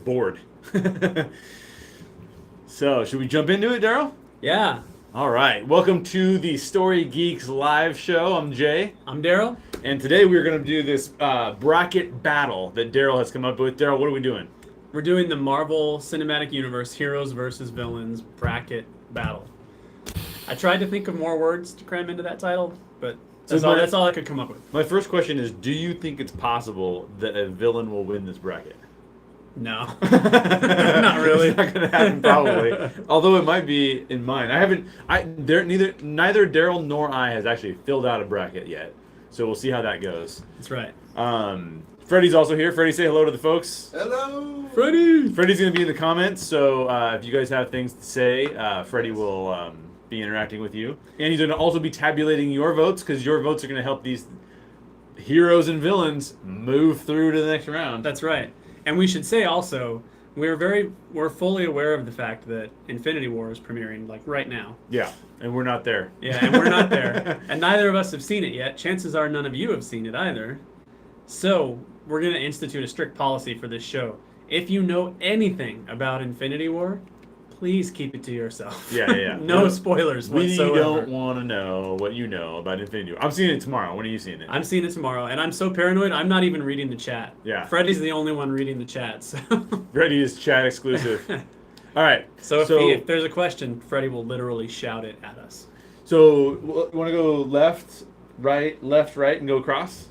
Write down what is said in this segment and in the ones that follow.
bored. So, should we jump into it, Daryl? Yeah. All right. Welcome to the Story Geeks live show. I'm Jay. I'm Daryl. And today we're going to do this bracket battle that Daryl has come up with. Daryl, what are we doing? We're doing the Marvel Cinematic Universe Heroes versus Villains bracket battle. I tried to think of more words to cram into that title, but that's all I could come up with. My first question is, do you think it's possible that a villain will win this bracket? No. Not really. It's not going to happen, probably. Although it might be in mine. Neither Daryl nor I has actually filled out a bracket yet. So we'll see how that goes. That's right. Freddie's also here. Freddie, say hello to the folks. Hello! Freddie! Freddie's going to be in the comments, so if you guys have things to say, Freddie will be interacting with you. And he's going to also be tabulating your votes, because your votes are going to help these heroes and villains move through to the next round. That's right. And we should say also, we're fully aware of the fact that Infinity War is premiering like right now. Yeah, and we're not there. Yeah, and we're not there. And neither of us have seen it yet. Chances are none of you have seen it either. So we're going to institute a strict policy for this show. If you know anything about Infinity War, please keep it to yourself. Yeah. No spoilers whatsoever. We don't want to know what you know about Infinity War. I'm seeing it tomorrow. When are you seeing it? I'm seeing it tomorrow, and I'm so paranoid, I'm not even reading the chat. Yeah. Freddie's the only one reading the chat. So. Freddie is chat exclusive. All right. So if there's a question, Freddie will literally shout it at us. So you want to go left, right, and go across?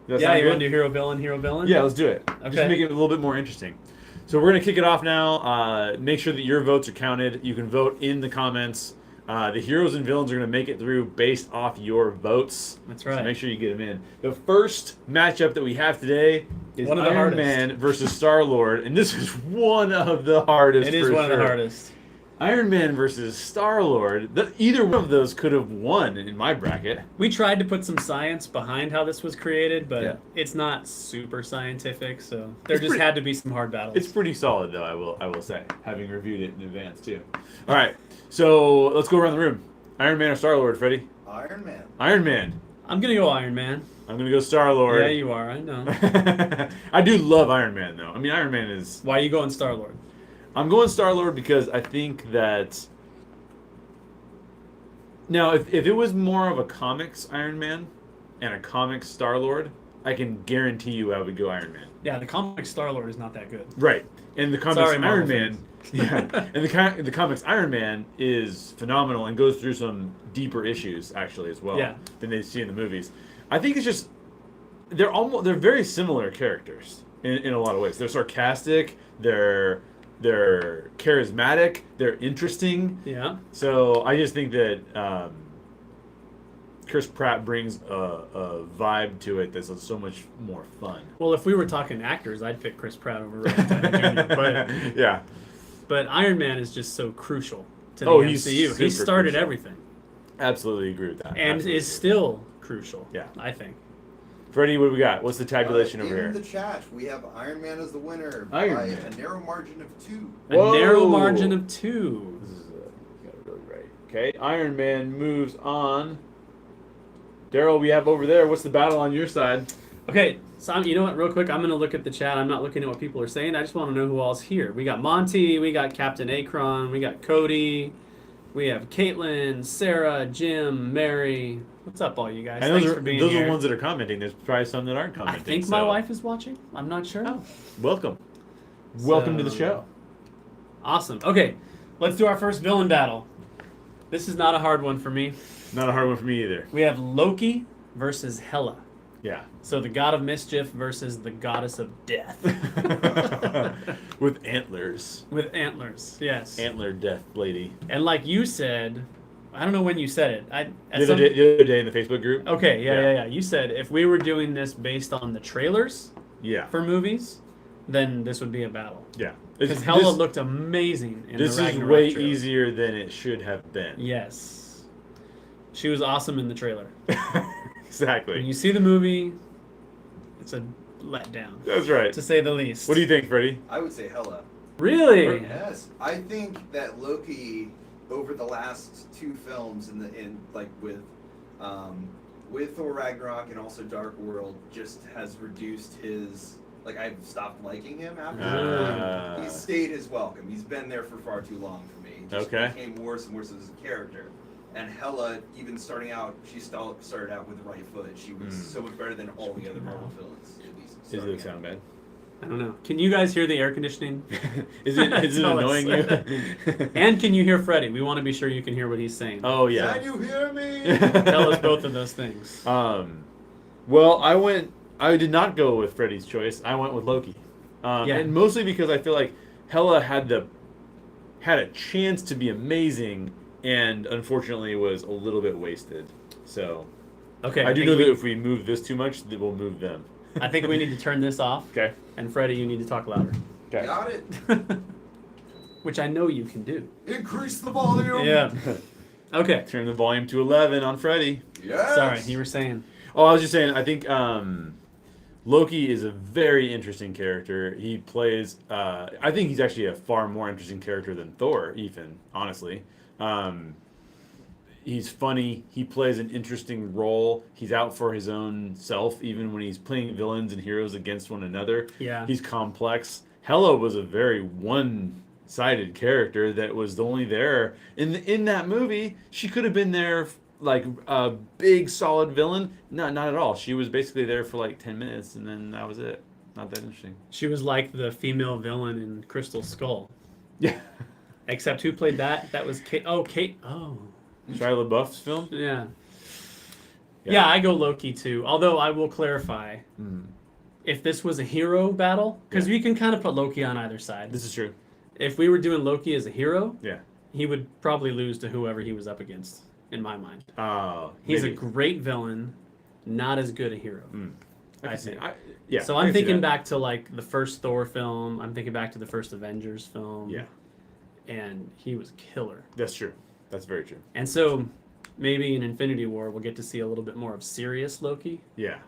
Yeah, you want to do hero, villain? Yeah, let's do it. Okay. Just make it a little bit more interesting. So we're going to kick it off now. Make sure that your votes are counted. You can vote in the comments. The heroes and villains are going to make it through based off your votes. That's right. So make sure you get them in. The first matchup that we have today is Iron Man versus StarLord. And this is one of the hardest. It is one of the hardest. Iron Man versus StarLord. Either one of those could have won in my bracket. We tried to put some science behind how this was created, but it's not super scientific, so there had to be some hard battles. It's pretty solid, though, I will say, having reviewed it in advance, too. All right, so let's go around the room. Iron Man or StarLord, Freddie? Iron Man. Iron Man. I'm going to go Iron Man. I'm going to go StarLord. Yeah, you are, I know. I do love Iron Man, though. I mean, Iron Man is... Why are you going StarLord? I'm going StarLord because I think that... Now, if it was more of a comics Iron Man and a comics StarLord, I can guarantee you I would go Iron Man. Yeah, the comics StarLord is not that good. Right. And the comics Iron Man... Yeah, and the comics Iron Man is phenomenal and goes through some deeper issues, actually, as well, than they see in the movies. I think it's just... They're very similar characters in a lot of ways. They're sarcastic, they're charismatic, they're interesting. Yeah. So I just think that Chris Pratt brings a vibe to it that's so much more fun. Well, if we were talking actors, I'd pick Chris Pratt over Robert Downey Jr. But, yeah. But Iron Man is just so crucial to the MCU. He started everything. Absolutely agree with that. And is still crucial, I think. Freddie, what do we got? What's the tabulation over here? In the chat, we have Iron Man as the winner by a narrow margin of 2. Whoa. A narrow margin of 2. This is got it really right. Okay, Iron Man moves on. Daryl, we have over there. What's the battle on your side? Okay, so you know what? Real quick, I'm going to look at the chat. I'm not looking at what people are saying. I just want to know who all's here. We got Monty. We got Captain Akron. We got Cody. We have Caitlin, Sarah, Jim, Mary. What's up, all you guys? And Thanks for being here. Those are the ones that are commenting. There's probably some that aren't commenting. I think my wife is watching. I'm not sure. Oh, welcome. Welcome to the show. Awesome. Okay, let's do our first villain battle. This is not a hard one for me. Not a hard one for me either. We have Loki versus Hela. Yeah. So the god of mischief versus the goddess of death. With antlers. With antlers, yes. Antler death lady. And like you said, I don't know when you said it. The other day in the Facebook group. Okay, yeah. You said if we were doing this based on the trailers for movies, then this would be a battle. Yeah. Because Hela looked amazing in the Ragnarok This is way trailer. easier than it should have been. Yes. She was awesome in the trailer. Exactly. When you see the movie, it's a letdown. That's right. To say the least. What do you think, Freddie? I would say Hela. Really? Yes. I think that Loki, over the last 2 films, with Thor Ragnarok and also Dark World, just has reduced his Like, I've stopped liking him after. He's stayed his welcome. He's been there for far too long for me. He just became worse and worse as a character. And Hela, even starting out, she started out with the right foot. She was so much better than all the other Marvel villains. At least. Does it sound bad? I don't know. Can you guys hear the air conditioning? Is it annoying you? And can you hear Freddy? We want to be sure you can hear what he's saying. Oh yeah. Can you hear me? Tell us both of those things. Well, I did not go with Freddy's choice. I went with Loki. And mostly because I feel like Hela had a chance to be amazing, and unfortunately was a little bit wasted. So, okay, I do know that if we move this too much, that we'll move them. I think we need to turn this off. Okay. And Freddy, you need to talk louder. Okay. Got it. Which I know you can do. Increase the volume. Yeah. Okay. Turn the volume to 11 on Freddy. Yes. Sorry, you were saying. Oh, I was just saying, I think Loki is a very interesting character. He plays, I think he's actually a far more interesting character than Thor, even, honestly. He's funny. He plays an interesting role. He's out for his own self, even when he's playing villains and heroes against one another. Yeah. He's complex. Hela was a very one-sided character that was only there. In that movie, she could have been there like a big, solid villain. Not at all. She was basically there for like 10 minutes, and then that was it. Not that interesting. She was like the female villain in Crystal Skull. Yeah. Except who played that? That was Kate. Oh, Kate. Oh. Shia LaBeouf's film? Yeah. Yeah, I go Loki too. Although I will clarify, if this was a hero battle, because we can kind of put Loki on either side. This is true. If we were doing Loki as a hero, yeah, he would probably lose to whoever he was up against, in my mind. Oh, he's a great villain, not as good a hero. I think. Yeah. So I'm thinking back to like the first Thor film. I'm thinking back to the first Avengers film. Yeah. And he was killer. That's true. That's very true. And so maybe in Infinity War we'll get to see a little bit more of serious Loki. Yeah.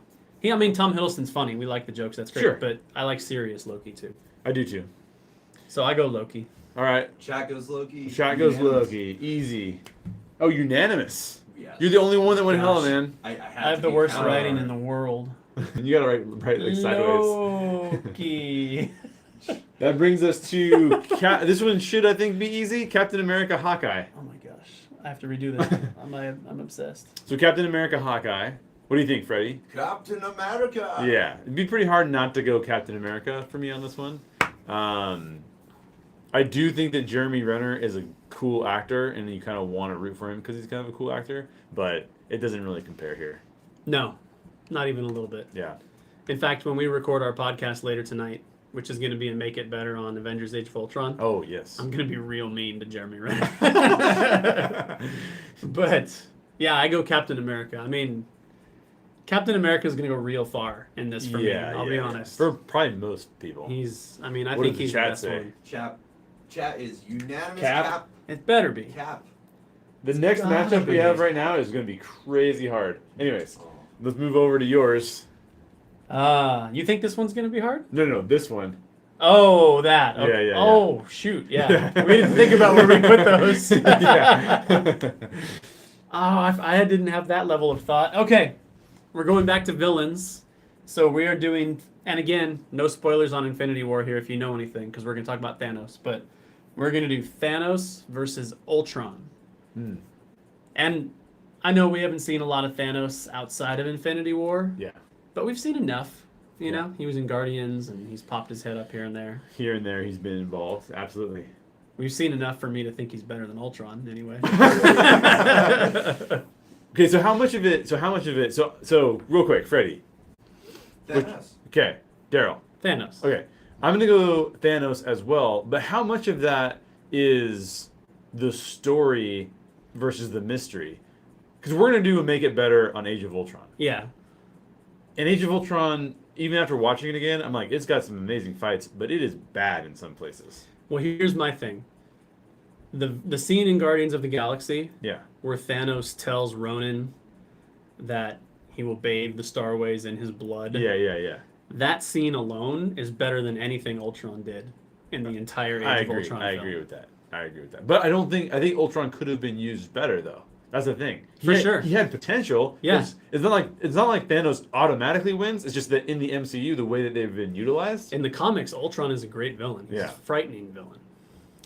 I mean, Tom Hiddleston's funny. We like the jokes. That's great. Sure. But I like serious Loki too. I do too. So I go Loki. All right. Chat goes Loki. Chat goes Loki. Easy. Oh, unanimous. Yes. You're the only one that went Hela, man. I have the worst writing in the world. You gotta write like sideways. Loki. That brings us to this one should I think be easy. Captain America, Hawkeye. Oh my gosh, I have to redo this. I'm obsessed. So Captain America, Hawkeye. What do you think, Freddie? Captain America. Yeah, it'd be pretty hard not to go Captain America for me on this one. I do think that Jeremy Renner is a cool actor, and you kind of want to root for him because he's kind of a cool actor. But it doesn't really compare here. No, not even a little bit. Yeah. In fact, when we record our podcast later tonight, which is going to be in Make It Better on Avengers Age of Ultron. Oh, yes. I'm going to be real mean to Jeremy Renner. But, yeah, I go Captain America. I mean, Captain America is going to go real far in this for me. I'll be honest. For probably most people. I think he's the best one. Chat is unanimous. Cap. It better be. Cap. The next matchup we have right now is going to be crazy hard. Anyways, let's move over to yours. You think this one's gonna be hard? No, this one. Oh, that. Okay. Yeah. Oh, shoot. Yeah. We didn't think about where we put those. Yeah. I didn't have that level of thought. Okay, we're going back to villains. So we are doing, and again, no spoilers on Infinity War here if you know anything, because we're gonna talk about Thanos. But we're gonna do Thanos versus Ultron. And I know we haven't seen a lot of Thanos outside of Infinity War. Yeah. But we've seen enough, you know. He was in Guardians, and he's popped his head up here and there. Here and there, he's been involved. Absolutely. We've seen enough for me to think he's better than Ultron, anyway. Okay, so how much of it? So real quick, Freddie. Thanos. Okay, Daryl. Thanos. Okay, I'm gonna go Thanos as well. But how much of that is the story versus the mystery? Because we're gonna do a Make It Better on Age of Ultron. Yeah. And Age of Ultron, even after watching it again, I'm like, it's got some amazing fights, but it is bad in some places. Well, here's my thing. The scene in Guardians of the Galaxy, where Thanos tells Ronan that he will bathe the Starways in his blood. Yeah. That scene alone is better than anything Ultron did in the entire Age of Ultron film. I agree with that. But I think Ultron could have been used better though. That's the thing. Sure. He had potential. Yeah. It's not like Thanos automatically wins. It's just that in the MCU, the way that they've been utilized. In the comics, Ultron is a great villain. He's a frightening villain.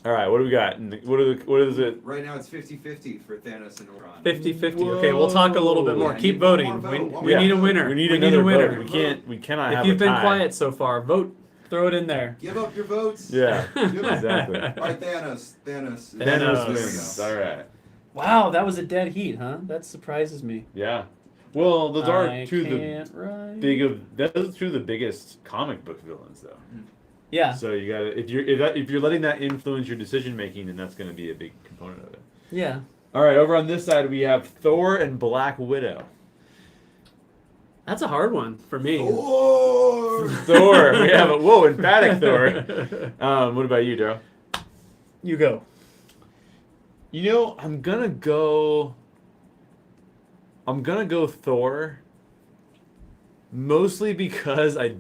All right, what do we got? What is it? Right now it's 50-50 for Thanos and Ultron. 50-50. Okay, we'll talk a little bit more. Yeah, Keep voting. We need a winner. We need a winner. Vote. We cannot have a tie. If you've been quiet so far, vote. Throw it in there. Give up your votes. Yeah, exactly. All right, Thanos wins. All right. Wow, that was a dead heat, huh? That surprises me. Yeah. Well, those are two of the biggest comic book villains, though. Yeah. So you gotta if you're letting that influence your decision making, then that's going to be a big component of it. Yeah. All right, over on this side we have Thor and Black Widow. That's a hard one for me. Thor. We have emphatic Thor. What about you, Daryl? You go. I'm gonna go Thor. Mostly because I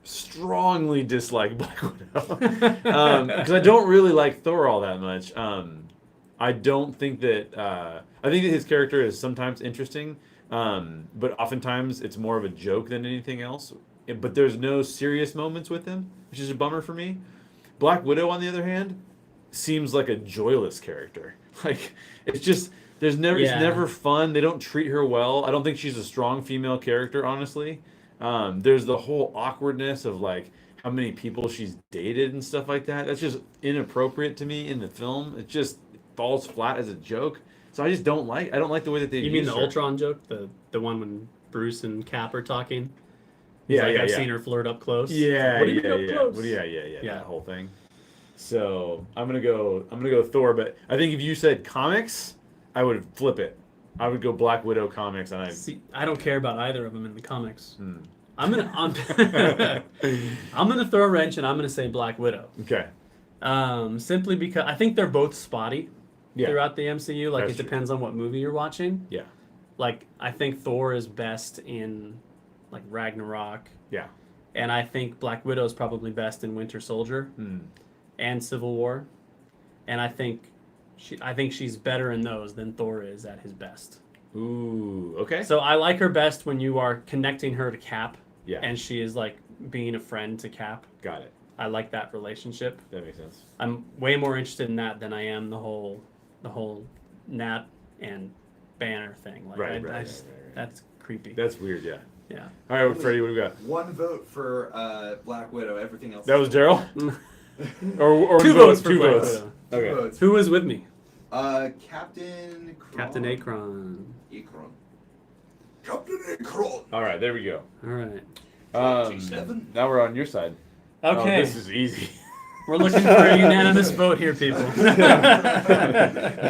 strongly dislike Black Widow. Because I don't really like Thor all that much. I don't think that... I think that his character is sometimes interesting, but oftentimes it's more of a joke than anything else. But there's no serious moments with him, which is a bummer for me. Black Widow, on the other hand, seems like a joyless character. Like, it's just... It's never fun. They don't treat her well. I don't think she's a strong female character, honestly. There's the whole awkwardness of like how many people she's dated and stuff like that. That's just inappropriate to me in the film. It just falls flat as a joke. So I just don't like the way that they. You mean the Ultron joke, the one when Bruce and Cap are talking? I've seen her flirt up close. Yeah, what do you mean up close? That whole thing. So I'm gonna go Thor, but I think if you said comics, I would flip it. I would go Black Widow comics. See, I don't care about either of them in the comics. I'm gonna throw a wrench and I'm gonna say Black Widow. Okay. Simply because I think they're both spotty throughout the MCU. Like it depends on what movie you're watching. Yeah. Like I think Thor is best in like Ragnarok. Yeah. And I think Black Widow is probably best in Winter Soldier and Civil War. And I think she's better in those than Thor is at his best. Ooh, okay. So I like her best when you are connecting her to Cap. Yeah. And she is like being a friend to Cap. Got it. I like that relationship. That makes sense. I'm way more interested in that than I am the whole Nat and Banner thing. Like Right. That's creepy. That's weird, yeah. Yeah. All right, Freddie, what do we got? One vote for Black Widow. Everything else. That was Daryl? or two votes for two Black votes. Widow. Okay. Two votes. Who was with me? Captain Akron. Captain Akron. All right, there we go. All right. G7? Now we're on your side. Okay. Oh, this is easy. We're looking for a unanimous vote here, people.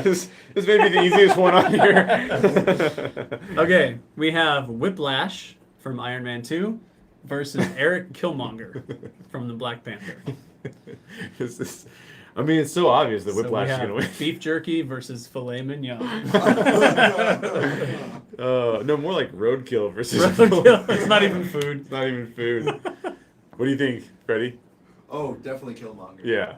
This may be the easiest one on here. Okay, we have Whiplash from Iron Man 2 versus Eric Killmonger from the Black Panther. It's so obvious that Whiplash is going to win. Beef jerky versus filet mignon. No, more like roadkill versus roadkill. It's not even food. It's not even food. What do you think, Freddie? Oh, definitely Killmonger. Yeah.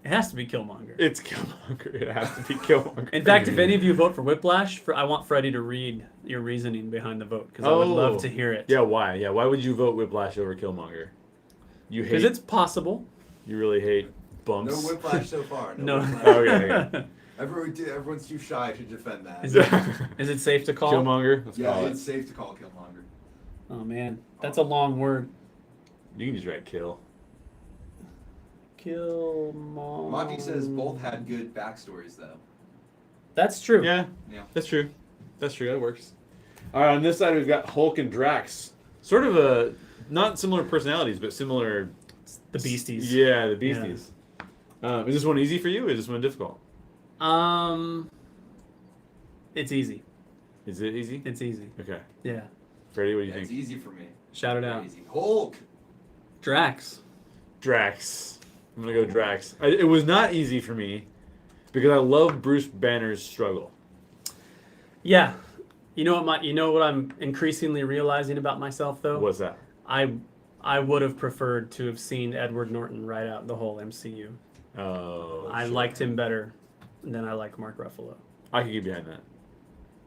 It has to be Killmonger. It's Killmonger. It has to be Killmonger. In fact, if any of you vote for Whiplash, I want Freddie to read your reasoning behind the vote because I would love to hear it. Yeah, why? Yeah, why would you vote Whiplash over Killmonger? You hate... Because it's possible. You really hate bumps? No Whiplash so far. No. Okay. Everyone's too shy to defend that. Is it safe to call? Killmonger? Let's call it. It's safe to call Killmonger. Oh, man. That's a long word. You can just write kill. Killmonger. Monty says both had good backstories, though. That's true. Yeah. That's true. That works. All right, on this side, we've got Hulk and Drax. Sort of not similar personalities, but similar... The beasties. Yeah, the beasties. Yeah. Is this one easy for you, or is this one difficult? It's easy. Is it easy? It's easy. Okay. Yeah. Freddie, what do you think? It's easy for me. Shout it out. Easy. Hulk. Drax. I'm going to go Drax. It was not easy for me because I love Bruce Banner's struggle. Yeah. You know what I'm increasingly realizing about myself, though? What's that? I would have preferred to have seen Edward Norton write out the whole MCU. Oh. I liked him better than I like Mark Ruffalo. I could get behind that.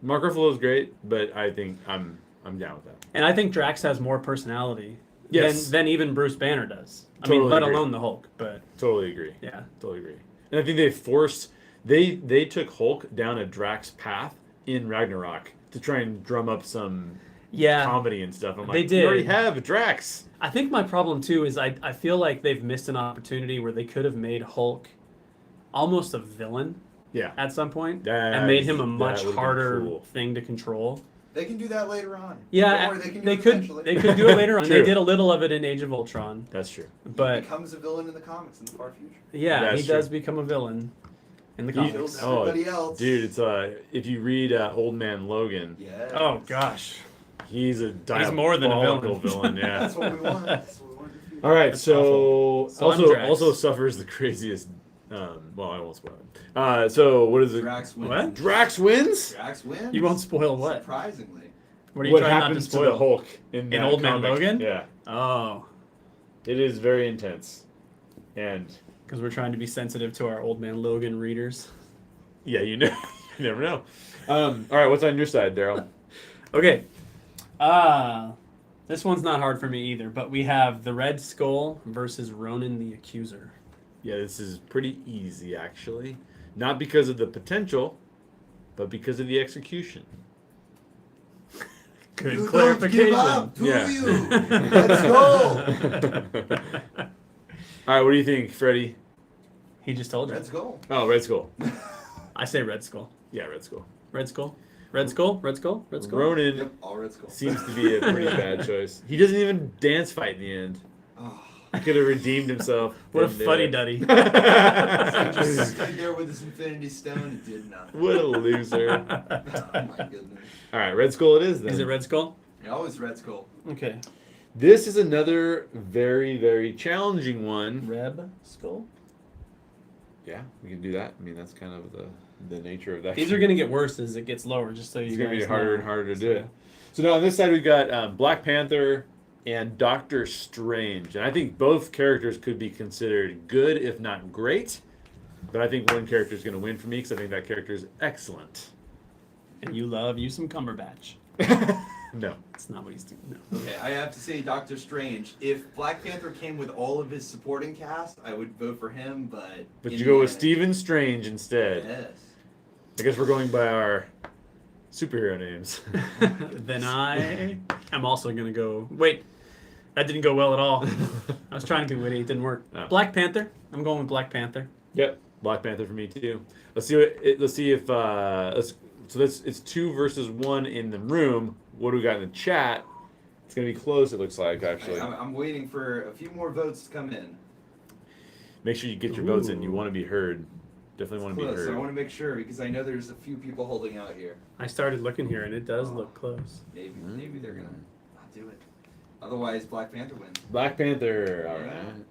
Mark Ruffalo is great, but I think I'm down with that. And I think Drax has more personality than even Bruce Banner does. Totally let agree. alone the Hulk. But Totally agree. yeah, Totally agree. And I think they took Hulk down a Drax path in Ragnarok to try and drum up some comedy and stuff. I'm like, they did. You already have Drax. I think my problem too is I feel like they've missed an opportunity where they could have made Hulk almost a villain. Yeah. At some point, and made him a much harder thing to control. They can do that later on. Yeah, they could do it later on. They did a little of it in Age of Ultron. That's true. But he becomes a villain in the comics in the far future. Yeah, he does become a villain in the comics. Kills everybody else. Dude, it's if you read Old Man Logan. Yes. Oh gosh. He's more than a villain. Yeah. That's what we want. All right, so also suffers the craziest. Well, I won't spoil it. So what is it? Drax wins. What? Drax wins? Drax wins. You won't spoil what? Surprisingly. What are you trying not to happens spoil? to the Hulk in Old Man comic? Logan? Yeah. Oh. It is very intense, and because we're trying to be sensitive to our Old Man Logan readers. Yeah, you never know. All right, what's on your side, Daryl? Okay. This one's not hard for me either, but we have the Red Skull versus Ronan the Accuser. Yeah, this is pretty easy, actually. Not because of the potential, but because of the execution. Good you clarification. Don't give up, do you? Let's go. All right, what do you think, Freddie? He just told you. Red Skull. Oh, Red Skull. I say Red Skull. Yeah, Red Skull. Red Skull. Red Skull. Red Skull. Red Skull. Ronan all Red Skull. seems to be a pretty bad choice. He doesn't even dance fight in the end. Oh. He could have redeemed himself. What a fuddy-duddy. Just stood there with his Infinity Stone and did nothing. What a loser. Oh my goodness. All right, Red Skull it is then. Is it Red Skull? No, it's Red Skull. Okay. This is another very, very challenging one. Red Skull? Yeah, we can do that. I mean, that's kind of the nature of that. These are going to get worse as it gets lower, just so you It's guys going to be know. harder and harder to do it. So now on this side, we've got Black Panther and Doctor Strange. And I think both characters could be considered good, if not great. But I think one character is going to win for me because I think that character is excellent. And you love you some Cumberbatch. No. That's not what he's doing. No. Okay, I have to say Doctor Strange. If Black Panther came with all of his supporting cast, I would vote for him, but... But you go with Stephen Strange instead. Yes. I guess we're going by our superhero names. Then I am also going to go... Wait, that didn't go well at all. I was trying to be witty. It didn't work. Oh. Black Panther. I'm going with Black Panther. Yep, Black Panther for me too. Let's see if it's 2 versus 1 in the room. What do we got in the chat? It's gonna be close. It looks like actually. I'm waiting for a few more votes to come in. Make sure you get your votes in. You want to be heard. Definitely want to be Close. heard. I want to make sure because I know there's a few people holding out here. I started looking here, and it does look close. Maybe they're gonna not do it. Otherwise, Black Panther wins. Black Panther. All Yeah. right.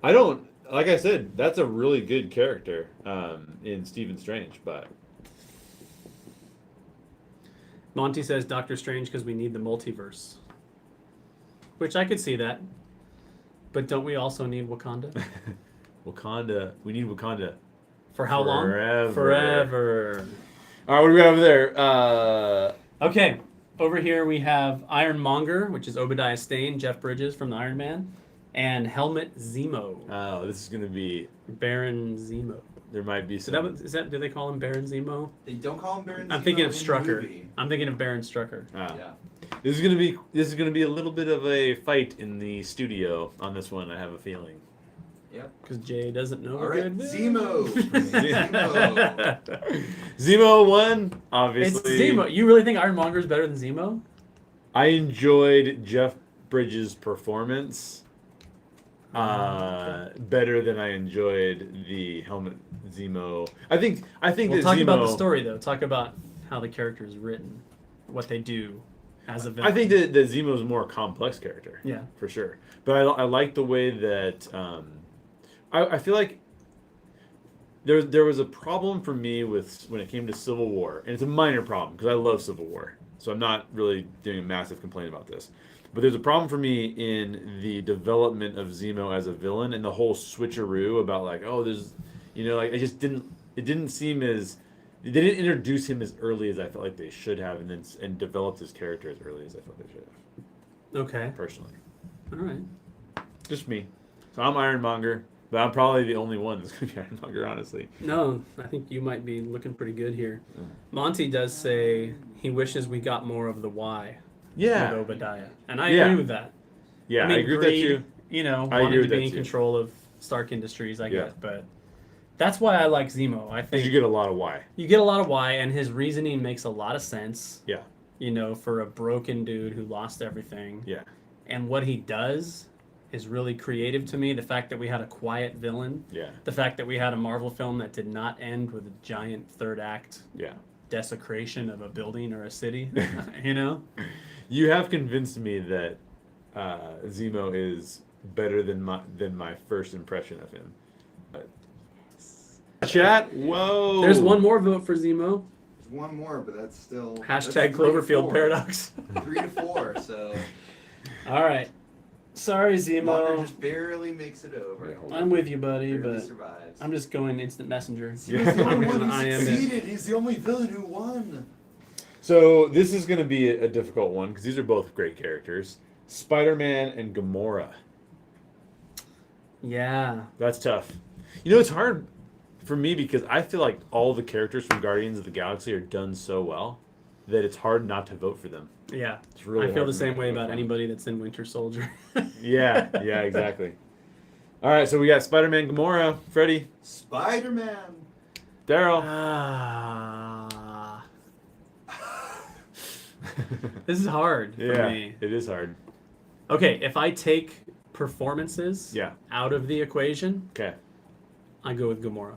I don't. Like I said, that's a really good character in Stephen Strange, but. Monty says Doctor Strange because we need the multiverse. Which I could see that. But don't we also need Wakanda? Wakanda. We need Wakanda. For how long? Forever. All right, what do we got over there? Okay, over here we have Iron Monger, which is Obadiah Stane, Jeff Bridges from the Iron Man, and Helmet Zemo. Oh, this is going to be... Baron Zemo. There might be some... Do they call him Baron Zemo? They don't call him Baron Zemo. I'm thinking of in the Strucker. movie. I'm thinking of Baron Strucker. Ah. Yeah. This is gonna be a little bit of a fight in the studio on this one. I have a feeling. Yep. Because Jay doesn't know. All right, good Zemo. Zemo. Zemo won, obviously. It's Zemo. You really think Iron Monger is better than Zemo? I enjoyed Jeff Bridges' performance better than I enjoyed the Helmet Zemo. I think We'll that talk Zemo, about the story though. Talk about how the character is written, what they do as a villain. I think that Zemo's a more complex character. Yeah. For sure. But I like the way that I feel like there was a problem for me with when it came to Civil War, and it's a minor problem because I love Civil War, so I'm not really doing a massive complaint about this. But there's a problem for me in the development of Zemo as a villain and the whole switcheroo about like, oh, there's, like it didn't seem as They didn't introduce him as early as I felt like they should have, and developed his character as early as I felt they should have. Okay. Personally. All right. Just me. So I'm Ironmonger, but I'm probably the only one that's going to be Ironmonger, honestly. No, I think you might be looking pretty good here. Monty does say he wishes we got more of the why. Yeah. With Obadiah, and I agree with that. Yeah, I mean, I agree with that too. You know, I wanted agree to be with in that too. control of Stark Industries, I get, but that's why I like Zemo. I think You get a lot of why. you get a lot of why, and his reasoning makes a lot of sense. Yeah. You know, for a broken dude who lost everything. Yeah. And what he does is really creative to me. The fact that we had a quiet villain. Yeah. The fact that we had a Marvel film that did not end with a giant third act desecration of a building or a city. You know? You have convinced me that Zemo is better than my first impression of him. Chat, whoa! There's one more vote for Zemo. There's one more, but that's still Hashtag Cloverfield paradox. 3 to 4, so. All right. Sorry, Monger Zemo. just barely makes it over. I'm with you, buddy, Barely but survives. I'm just going instant messenger. He's the only one I who am succeeded. He's the only villain who won. So this is going to be a difficult one because these are both great characters. Spider-Man and Gamora. Yeah. That's tough. You know, it's hard for me because I feel like all the characters from Guardians of the Galaxy are done so well that it's hard not to vote for them. Yeah. It's really I feel hard the for me same to way vote about for them. anybody that's in Winter Soldier. Yeah, exactly. All right, so we got Spider-Man, Gamora, Freddy, Spider-Man. Daryl. This is hard for me. It is hard. Okay, if I take performances out of the equation, Okay. I go with Gamora.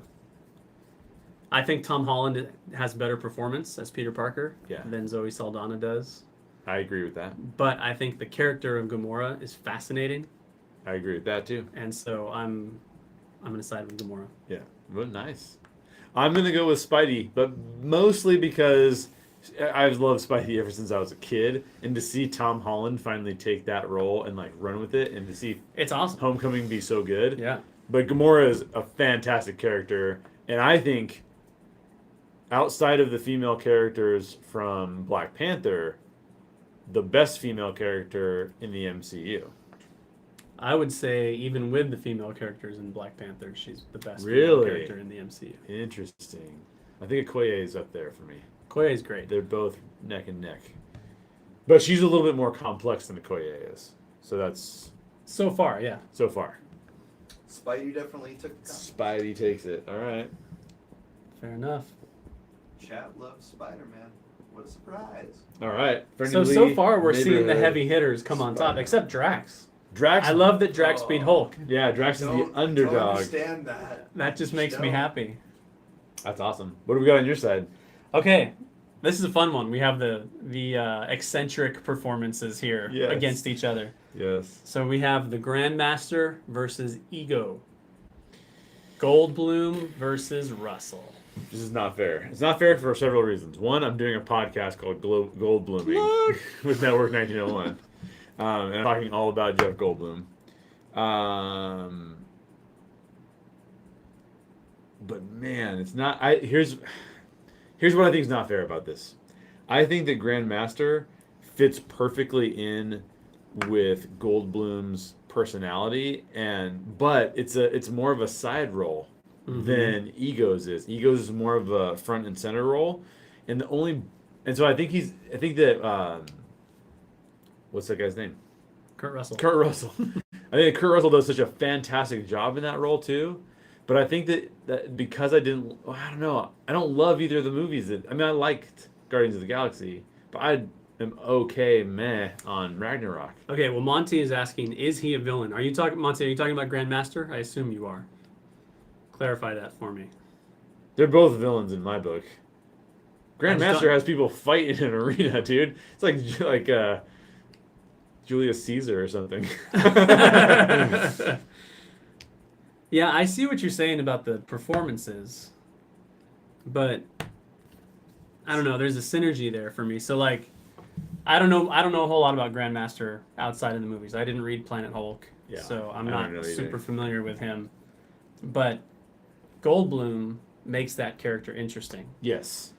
I think Tom Holland has better performance as Peter Parker than Zoe Saldana does. I agree with that. But I think the character of Gamora is fascinating. I agree with that too. And so I'm going to side with Gamora. Yeah. Well, nice. I'm going to go with Spidey, but mostly because I've loved Spidey ever since I was a kid, and to see Tom Holland finally take that role and like run with it, and to see it's awesome. Homecoming be so good. Yeah. But Gamora is a fantastic character, and I think outside of the female characters from Black Panther, the best female character in the MCU. I would say even with the female characters in Black Panther, she's the best Really? female character in the MCU. Interesting. I think Okoye is up there for me. Okoye's great. They're both neck and neck. But she's a little bit more complex than Okoye is. So that's... So far, yeah. So far. Spidey definitely took the Spidey takes it. All right. Fair enough. Chat loves Spider-Man. What a surprise. All right. So far we're seeing the heavy hitters come on top, except Drax. Drax. I love that Drax beat Hulk. Yeah, Drax is the Don't underdog. understand that. That just makes me happy. That's awesome. What do we got on your side? Okay, this is a fun one. We have the eccentric performances here against each other. Yes. So we have the Grandmaster versus Ego. Goldblum versus Russell. This is not fair. It's not fair for several reasons. One, I'm doing a podcast called Goldbluming with Network 1901. And I'm talking all about Jeff Goldblum. But man, it's not. Here's what I think is not fair about this. I think that Grandmaster fits perfectly in with Goldblum's personality, but it's more of a side role than Ego's is. Ego's is more of a front and center role, and so I think that what's that guy's name? Kurt Russell. Kurt Russell. I think Kurt Russell does such a fantastic job in that role too. But I think that because I don't know. I don't love either of the movies. I liked Guardians of the Galaxy, but I am okay meh on Ragnarok. Okay, well Monty is asking, is he a villain? Monty, are you talking about Grandmaster? I assume you are. Clarify that for me. They're both villains in my book. Grandmaster has people fight in an arena, dude. It's like Julius Caesar or something. Yeah, I see what you're saying about the performances, but I don't know. There's a synergy there for me. So like, I don't know a whole lot about Grandmaster outside of the movies. I didn't read Planet Hulk, so I'm not super familiar with him. But Goldblum makes that character interesting. Yes.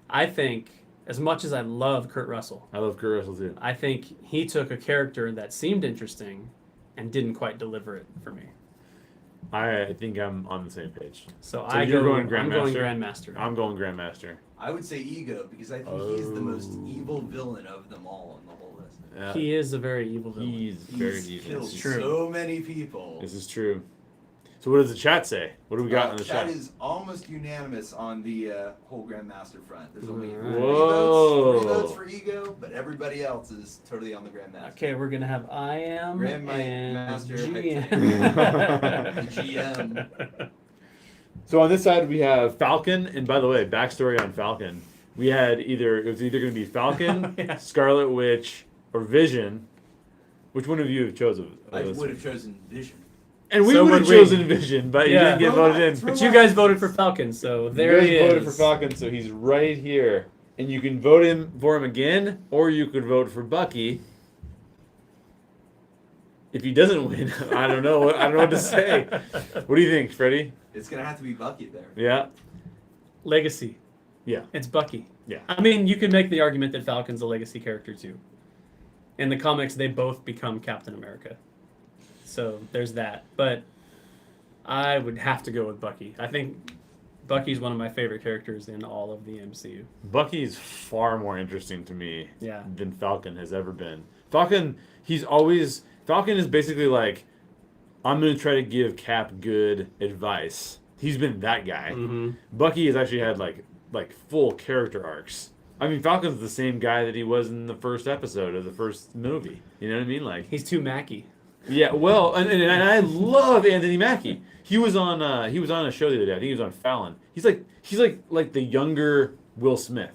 I think, as much as I love Kurt Russell, I love Kurt Russell too. I think he took a character that seemed interesting and didn't quite deliver it for me. I think I'm on the same page. So you're going Grandmaster? I'm going Grandmaster. I'm going Grandmaster. I would say Ego, because I think he's the most evil villain of them all in the whole list. He is a very evil villain. He's very evil. Killed so many people. This is true. So what does the chat say? What do we got in the chat? Chat is almost unanimous on the whole Grandmaster front. There's only three votes for Ego, but everybody else is totally on the Grandmaster. Okay, we're gonna have I am and GM. GM. So on this side we have Falcon, and by the way, backstory on Falcon. We had it was either going to be Falcon, Scarlet Witch, or Vision. Which one of you chose? I would have chosen Vision. And we would have chosen Vision, but you didn't get voted in. But you guys voted for Falcon, so there he is. You guys voted for Falcon, so he's right here. And you can vote for him again, or you could vote for Bucky. If he doesn't win, I don't know. I don't know what to say. What do you think, Freddie? It's gonna have to be Bucky there. Yeah. Legacy. Yeah. It's Bucky. Yeah. I mean, you could make the argument that Falcon's a legacy character too. In the comics, they both become Captain America. So there's that. But I would have to go with Bucky. I think Bucky's one of my favorite characters in all of the MCU. Bucky's far more interesting to me Yeah. than Falcon has ever been. Falcon is basically like, I'm going to try to give Cap good advice. He's been that guy. Mm-hmm. Bucky has actually had like full character arcs. I mean, Falcon's the same guy that he was in the first episode of the first movie. You know what I mean? Like, he's too Mackie. Yeah, well, and I love Anthony Mackie. He was on a show the other day. I think he was on Fallon. He's like the younger Will Smith.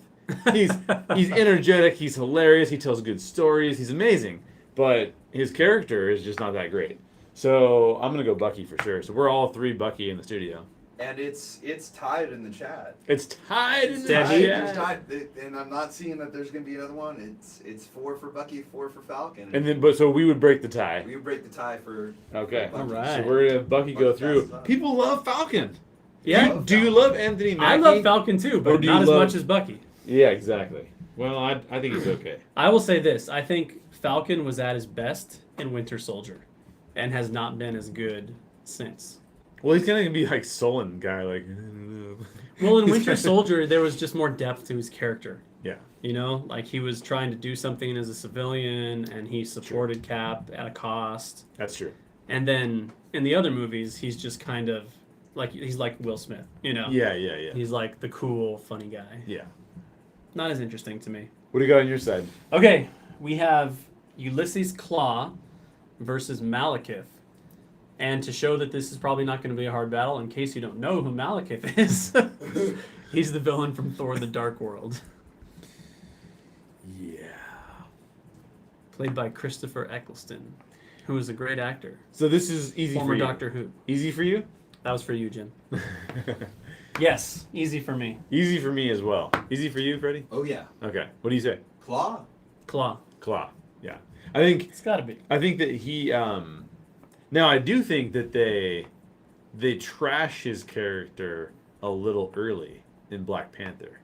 He's energetic. He's hilarious. He tells good stories. He's amazing. But his character is just not that great. So I'm gonna go Bucky for sure. So we're all three Bucky in the studio. And it's tied in the chat. It's tied in the chat. And I'm not seeing that there's going to be another one. It's 4 for Bucky, 4 for Falcon. And then, so we would break the tie. We would break the tie for. Okay. Bucky. All right. So we're gonna have Bucky go through. People love Falcon. Yeah. Do you love Anthony Mackie? I love Falcon too, but not as much as Bucky. Yeah, exactly. Well, I think he's okay. I will say this: I think Falcon was at his best in Winter Soldier, and has not been as good since. Well, he's gonna be like sullen guy, like. Well, in Winter Soldier, there was just more depth to his character. Yeah. You know, like he was trying to do something as a civilian, and he supported Cap at a cost. That's true. And then in the other movies, he's just kind of like he's like Will Smith. You know. Yeah. He's like the cool, funny guy. Yeah. Not as interesting to me. What do you got on your side? Okay, we have Ulysses Claw versus Malekith. And to show that this is probably not going to be a hard battle, in case you don't know who Malekith is, he's the villain from Thor: The Dark World. Yeah. Played by Christopher Eccleston, who is a great actor. So this is easy Former for you. Doctor Who. Easy for you? That was for you, Jim. Yes, easy for me. Easy for me as well. Easy for you, Freddie? Oh yeah. Okay. What do you say? Claw. Claw. Yeah. I think It's got to be. I think that he now I do think that they trash his character a little early in Black Panther.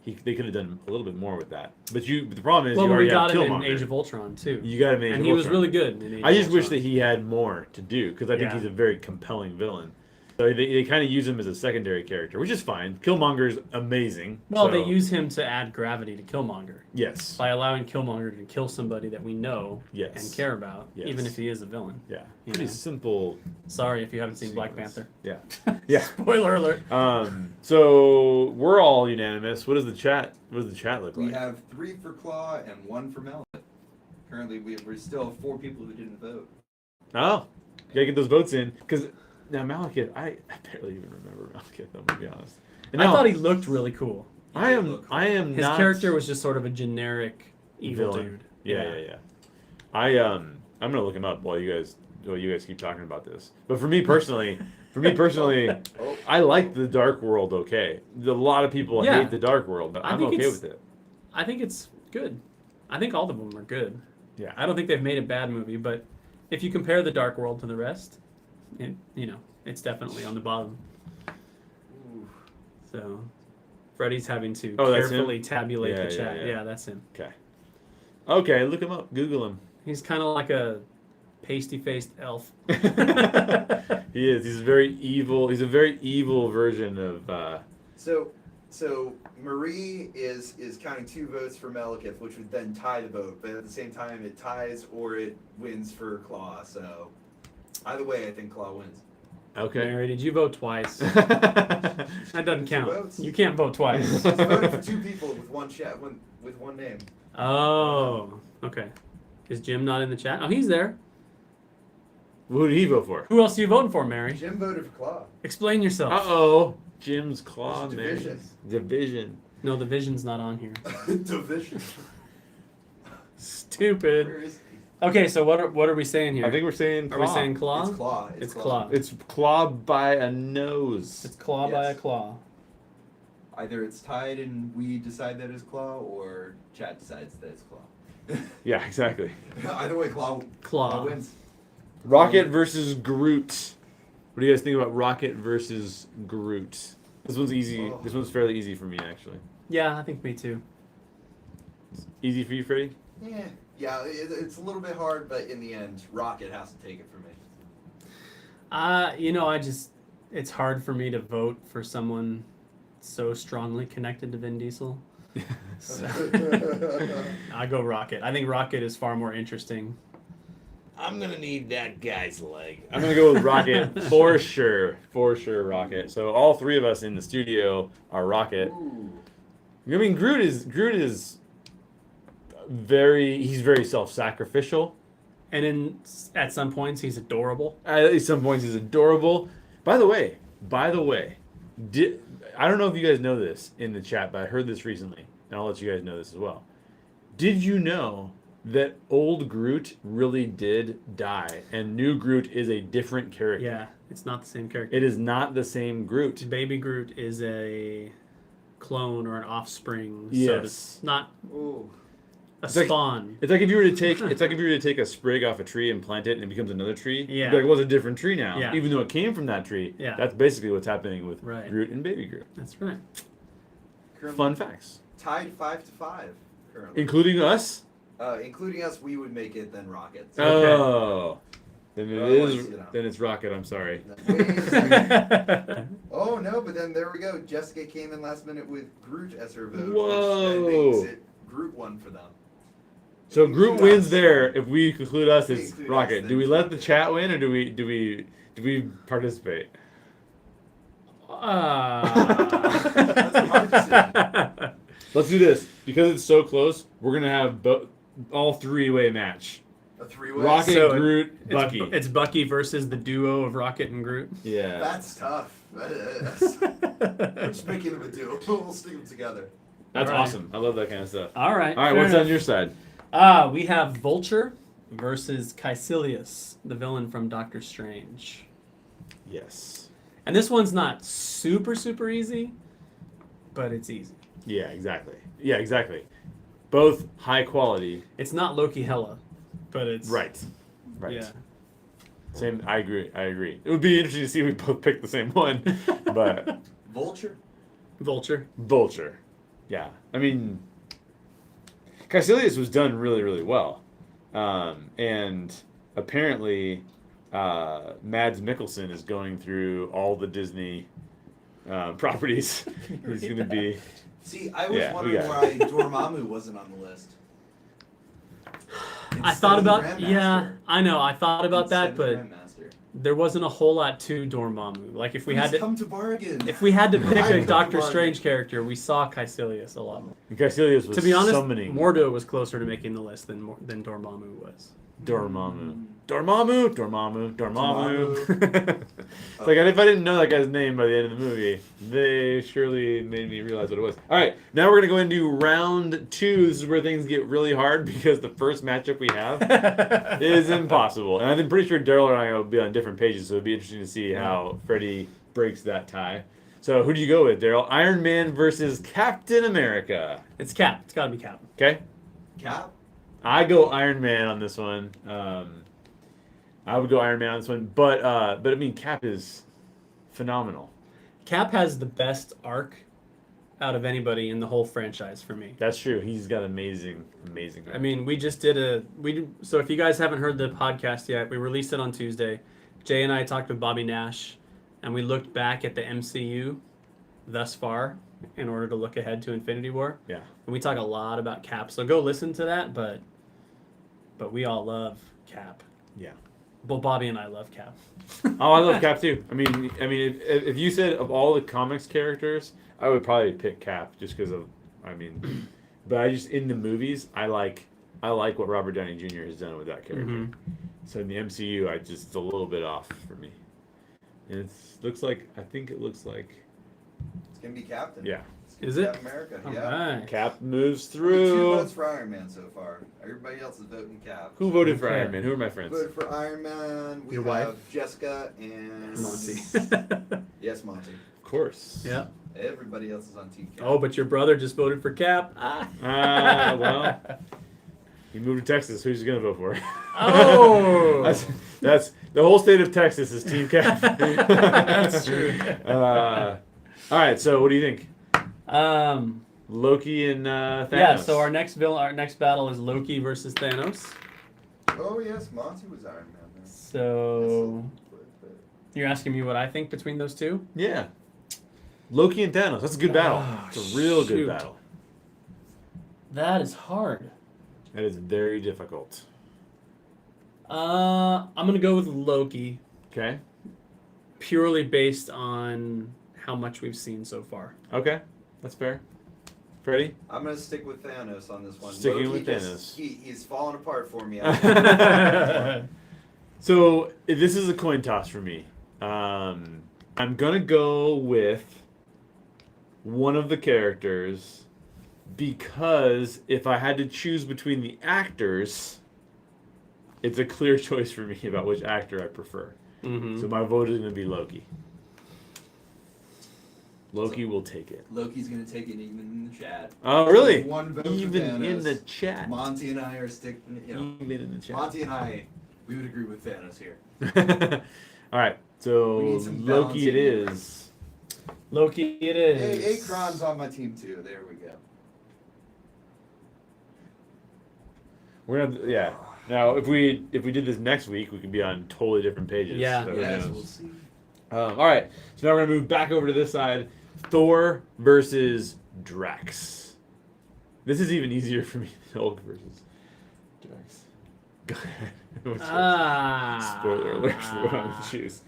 They could have done a little bit more with that. But the problem is you already have Killmonger. We got him in Age of Ultron too. You got him in Age of Ultron. And he was really good in Age I just of wish Ultron. that he had more to do because I think he's a very compelling villain. So they kind of use him as a secondary character, which is fine. Killmonger's amazing. Well, they use him to add gravity to Killmonger. Yes. By allowing Killmonger to kill somebody that we know Yes. and care about, Yes. even if he is a villain. Yeah. You Pretty know. simple. Sorry if you haven't seen Black Panther. Yeah. Yeah. Spoiler alert. So we're all unanimous. What does the chat look like? We have 3 for Claw and 1 for Malekith. Currently, we still have 4 people who didn't vote. Oh, you gotta get those votes in because now Malekith, I barely even remember Malekith. I'm gonna be honest. And I now, thought he looked really cool. I am His not character was just sort of a generic evil villain. dude. Yeah. I'm gonna look him up while you guys keep talking about this. But for me personally, I like the Dark World. Okay, a lot of people hate the Dark World, but I'm okay with it. I think it's good. I think all of them are good. Yeah. I don't think they've made a bad movie, but if you compare the Dark World to the rest, it's definitely on the bottom. So, Freddie's having to that's carefully him? tabulate Yeah, the chat. yeah. Yeah, that's him. Okay, look him up. Google him. He's kind of like a pasty-faced elf. He is. He's very evil. He's a very evil version of. So Marie is counting 2 votes for Malekith, which would then tie the vote. But at the same time, it ties or it wins for Claw. So either way, I think Claw wins. Okay. Mary, did you vote twice? That doesn't count. Votes. You can't vote twice. She's voting for 2 people with one chat, with one name. Oh, okay. Is Jim not in the chat? Oh, he's there. Who did he vote for? Who else are you voting for, Mary? Jim voted for Claw. Explain yourself. Uh-oh. Jim's Claw, It's man. Division. Division. No, the vision's not on here. Division. Stupid. Where is Okay, so what are we saying here? I think we're saying Claw. Are we saying claw? It's Claw. It's claw. It's Claw by a nose. It's claw by a Yes. claw. Either it's tied and we decide that it's Claw, or chat decides that it's Claw. Yeah, exactly. Either way, Claw wins. Rocket versus Groot. What do you guys think about Rocket versus Groot? This one's easy. Oh. This one's fairly easy for me, actually. Yeah, I think me too. Easy for you, Freddie? Yeah, it's a little bit hard, but in the end, Rocket has to take it for me. It's hard for me to vote for someone so strongly connected to Vin Diesel. So, I go Rocket. I think Rocket is far more interesting. I'm gonna need that guy's leg. I'm gonna go with Rocket for sure. For sure, Rocket. So all 3 of us in the studio are Rocket. Ooh. I mean, Groot is very self-sacrificial. And at some points, he's adorable. At some points, he's adorable. By the way, I don't know if you guys know this in the chat, but I heard this recently, and I'll let you guys know this as well. Did you know that old Groot really did die, and new Groot is a different character? Yeah, it's not the same character. It is not the same Groot. Baby Groot is a clone or an offspring. Yes. So it's not Ooh. a spawn. It's like if you were to take a sprig off a tree and plant it, and it becomes another tree. Yeah. You'd be like, well, it's a different tree now, Yeah. even though it came from that tree. Yeah. That's basically what's happening with Right. Groot and Baby Groot. That's right. Currently Fun facts, tied 5-5 currently. including us. Including us, we would make it then Rocket. Okay. Oh, then it Otherwise, is. Then it's Rocket. I'm sorry. Oh no, but then there we go. Jessica came in last minute with Groot as her vote. Whoa. Which then makes it Groot one for them. So Groot wins there. If we conclude us, it's Include us, Rocket. then Do we let the Rocket. chat win, or do we participate? That's a hard decision. Let's do this because it's so close. We're gonna have all 3-way match. A 3-way. Rocket, So Groot, Bucky. It's Bucky versus the duo of Rocket and Groot. Yeah. That's tough. We're just making them a duo. We'll stick them together. That's All right. awesome. I love that kind of stuff. All right. All right, fair what's enough. on your side? We have Vulture versus Caecilius, the villain from Doctor Strange. Yes. And this one's not super easy, but it's easy. Yeah, exactly. Yeah, exactly. Both high quality. It's not Loki Hella, but it's Right. Yeah. Same. I agree. It would be interesting to see if we both picked the same one, but Vulture. Vulture. Yeah. I mean, Caecilius was done really, really well, and apparently, Mads Mikkelsen is going through all the Disney properties. He's going to be. See, I was Yeah, we wondering got why Dormammu wasn't on the list. I thought about Grandmaster. I know. I thought about that, Instead of but Grandmaster. there wasn't a whole lot to Dormammu. Like if we had to come to bargain. if we had to pick Come a to Doctor bargain. Strange character, we saw Caecilius a lot more. Caecilius was To be honest, summoning Mordo was closer to making the list than Dormammu was. Dormammu. It's like if I didn't know that guy's name by the end of the movie, they surely made me realize what it was. All right, now we're gonna go into round 2. This is where things get really hard because the first matchup we have is impossible, and I'm pretty sure Daryl and I will be on different pages, so it'd be interesting to see how Freddie breaks that tie. So who do you go with, Daryl? Iron Man versus Captain America. It's Cap. It's got to be Cap. Okay. Cap. I go Iron Man on this one. I would go Iron Man on this one, but I mean Cap is phenomenal. Cap has the best arc out of anybody in the whole franchise for me. That's true. He's got amazing arc. I mean, we just did so if you guys haven't heard the podcast yet, we released it on Tuesday. Jay and I talked with Bobby Nash, and we looked back at the MCU thus far in order to look ahead to Infinity War. Yeah. And we talk a lot about Cap. So go listen to that, but we all love Cap. Yeah. Well, Bobby and I love Cap. Oh, I love Cap too. I mean, if you said of all the comics characters, I would probably pick Cap just because of, but I just in the movies I like what Robert Downey Jr. has done with that character. Mm-hmm. So in the MCU, it's a little bit off for me. And it looks like it's gonna be Captain. Yeah. Is it? Captain America. All yeah. right. Cap moves through. 2 votes for Iron Man so far. Everybody else is voting Cap. Who voted for Iron Man? Who are my friends? Voted for Iron Man. We Your have wife? Jessica and Monty. Yes, Monty. Of course. Yeah. Everybody else is on Team Cap. Oh, but your brother just voted for Cap. Well, he moved to Texas. Who's he gonna vote for? Oh, that's the whole state of Texas is Team Cap. that's true. All right. So what do you think? Loki and Thanos. Yeah. So our next battle is Loki versus Thanos. Oh yes, Monty was Iron Man. So you're asking me what I think between those two? Yeah. Loki and Thanos. That's a good battle. It's a real good battle. That is hard. That is very difficult. I'm gonna go with Loki. Okay. Purely based on how much we've seen so far. Okay. That's fair. Freddie? I'm gonna stick with Thanos on this one. Sticking Loki with Thanos. He's falling apart for me. So this is a coin toss for me. I'm gonna go with one of the characters because if I had to choose between the actors, it's a clear choice for me about which actor I prefer. Mm-hmm. So my vote is gonna be Loki. Loki will take it. Loki's gonna take it even in the chat. Oh, really? One vote Even for in Thanos. the chat. Monty and I are sticking. Even in the chat. Monty and I, we would agree with Thanos here. All right. We So need some Loki it balancing. is. Loki it is. Hey, Akron's on my team too. There we go. We're gonna yeah. Now if we did this next week, we could be on totally different pages. Yeah. So who Yes, knows? we'll see. All right. So now we're gonna move back over to this side. Thor versus Drax. This is even easier for me than Hulk versus Drax. Go ahead. What's yours? Spoiler alert for what I'm gonna choose.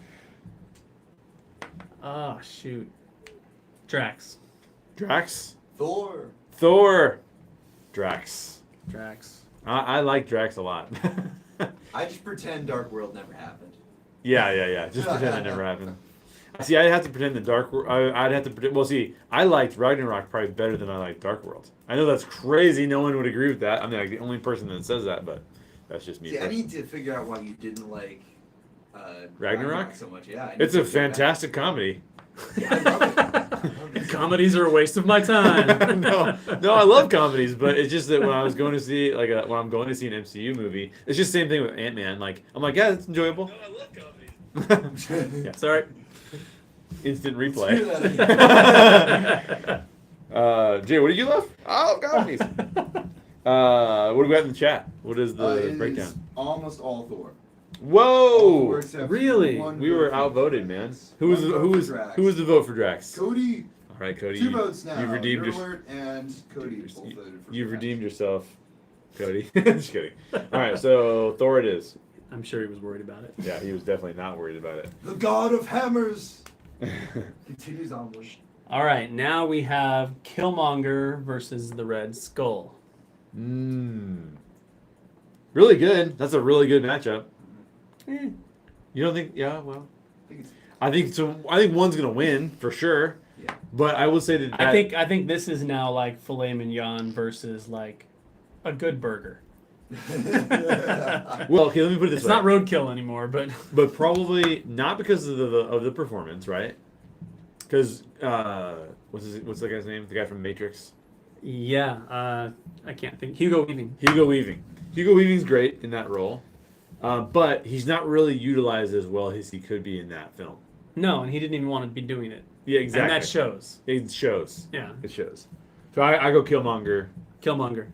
Oh shoot. Drax. Drax. Thor. Drax. Drax. I like Drax a lot. I just pretend Dark World never happened. Yeah. Just pretend it never happened. See, I'd have to pretend the Dark World. I'd have to pretend. Well, see, I liked Ragnarok probably better than I liked Dark World. I know that's crazy. No one would agree with that. I'm like the only person that says that, but that's just me. See, I need to figure out why you didn't like Ragnarok so much. Yeah, It's a fantastic comedy. Yeah, I love it. Comedies are a waste of my time. no, I love comedies, but it's just that when I was going to see when I'm going to see an MCU movie, it's just the same thing with Ant-Man. Like I'm like, yeah, it's enjoyable. No, I love comedies. Yeah. Sorry. Instant replay. Jay, what did you love? I love comedies. What do we got in the chat? What is the It breakdown? is almost all Thor. Whoa! Really? We were outvoted, man. Who was Drax. the vote for Drax? Cody. All right, Cody. 2 votes now. You've redeemed Nerdalert and Cody both voted for You've Drax. redeemed yourself, Cody. Just kidding. All right, so Thor it is. I'm sure he was worried about it. Yeah, he was definitely not worried about it. The God of Hammers continues onward. All right, now we have Killmonger versus the Red Skull. Really good. That's a really good matchup. You don't think? Yeah, well, I think so. I think one's gonna win for sure. Yeah. But I will say that I think this is now like filet mignon versus like a good burger. Well, okay. Let me put it this It's way. not roadkill anymore, but probably not because of the performance, right? Because what's the guy's name? The guy from Matrix. yeah, I can't think. Hugo Weaving. Hugo Weaving's great in that role, but he's not really utilized as well as he could be in that film. No, and he didn't even want to be doing it. Yeah, exactly. And that shows. It shows. Yeah. It shows. So I go Killmonger. Killmonger.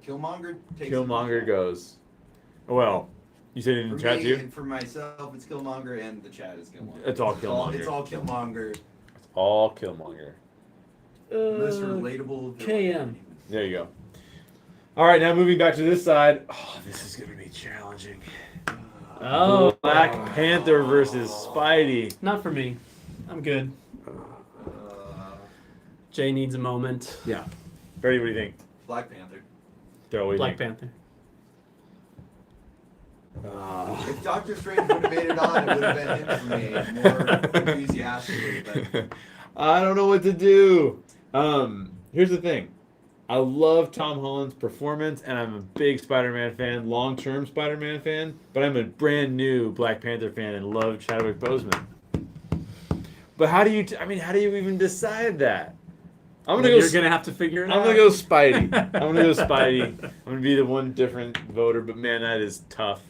Killmonger Goes. Well, you said it in the chat too? And for myself, it's Killmonger, and the chat is Killmonger. It's all Killmonger. It's all Killmonger. It's all Killmonger. Most relatable. KM. There you go. All right, now moving back to this side. Oh, this is going to be challenging. Black Panther versus Spidey. Not for me. I'm good. Jay needs a moment. Yeah. Freddie, what do you think? Black Panther. Black Panther. If Doctor Strange would have made it on, it would have been him for me, more enthusiastically. But I don't know what to do. Here's the thing. I love Tom Holland's performance, and I'm a big Spider-Man fan, long-term Spider-Man fan, but I'm a brand new Black Panther fan and love Chadwick Boseman. But how do you even decide that? You're gonna have to figure it out. I'm gonna go Spidey. I'm gonna be the one different voter, but man, that is tough.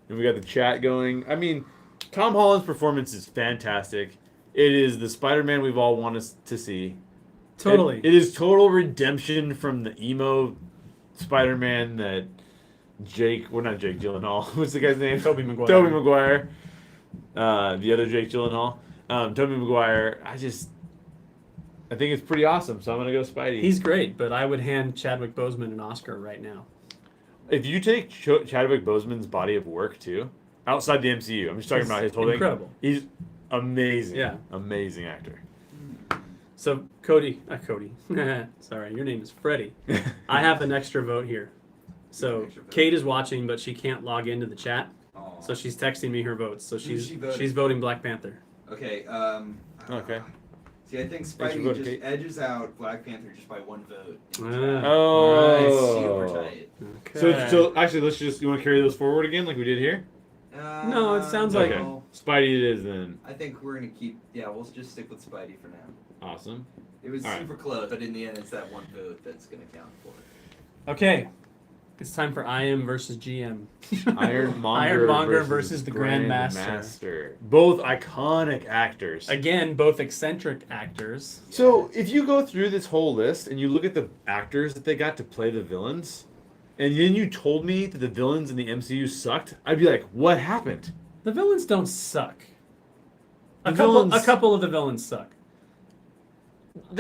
And we got the chat going. I mean, Tom Holland's performance is fantastic. It is the Spider-Man we've all wanted to see. Totally. It is total redemption from the emo Spider-Man that not Jake Gyllenhaal. What's the guy's name? Tobey Maguire. The other Jake Gyllenhaal. Tobey Maguire. I think it's pretty awesome, so I'm going to go Spidey. He's great, but I would hand Chadwick Boseman an Oscar right now. If you take Chadwick Boseman's body of work, too, outside the MCU, I'm just talking about his whole incredible. thing. He's amazing. Yeah. Amazing actor. So, Cody. Sorry, your name is Freddie. I have an extra vote here. So, Kate is watching, but she can't log into the chat. So, she's texting me her votes. So, she's voting Black Panther. Okay. Okay. See, I think Spidey just edges out Black Panther just by one vote. Oh. Super tight. Okay. So actually, you want to carry those forward again like we did here? No, it sounds like... Okay. Spidey it is then. I think we're going to keep... Yeah, we'll just stick with Spidey for now. Awesome. It was super close, but in the end, it's that one vote that's going to count for it. Okay. It's time for IM versus GM. Ironmonger versus the Grandmaster. Both iconic actors. Again, both eccentric actors. So if you go through this whole list and you look at the actors that they got to play the villains, and then you told me that the villains in the MCU sucked, I'd be like, what happened? The villains don't suck. A couple of the villains suck.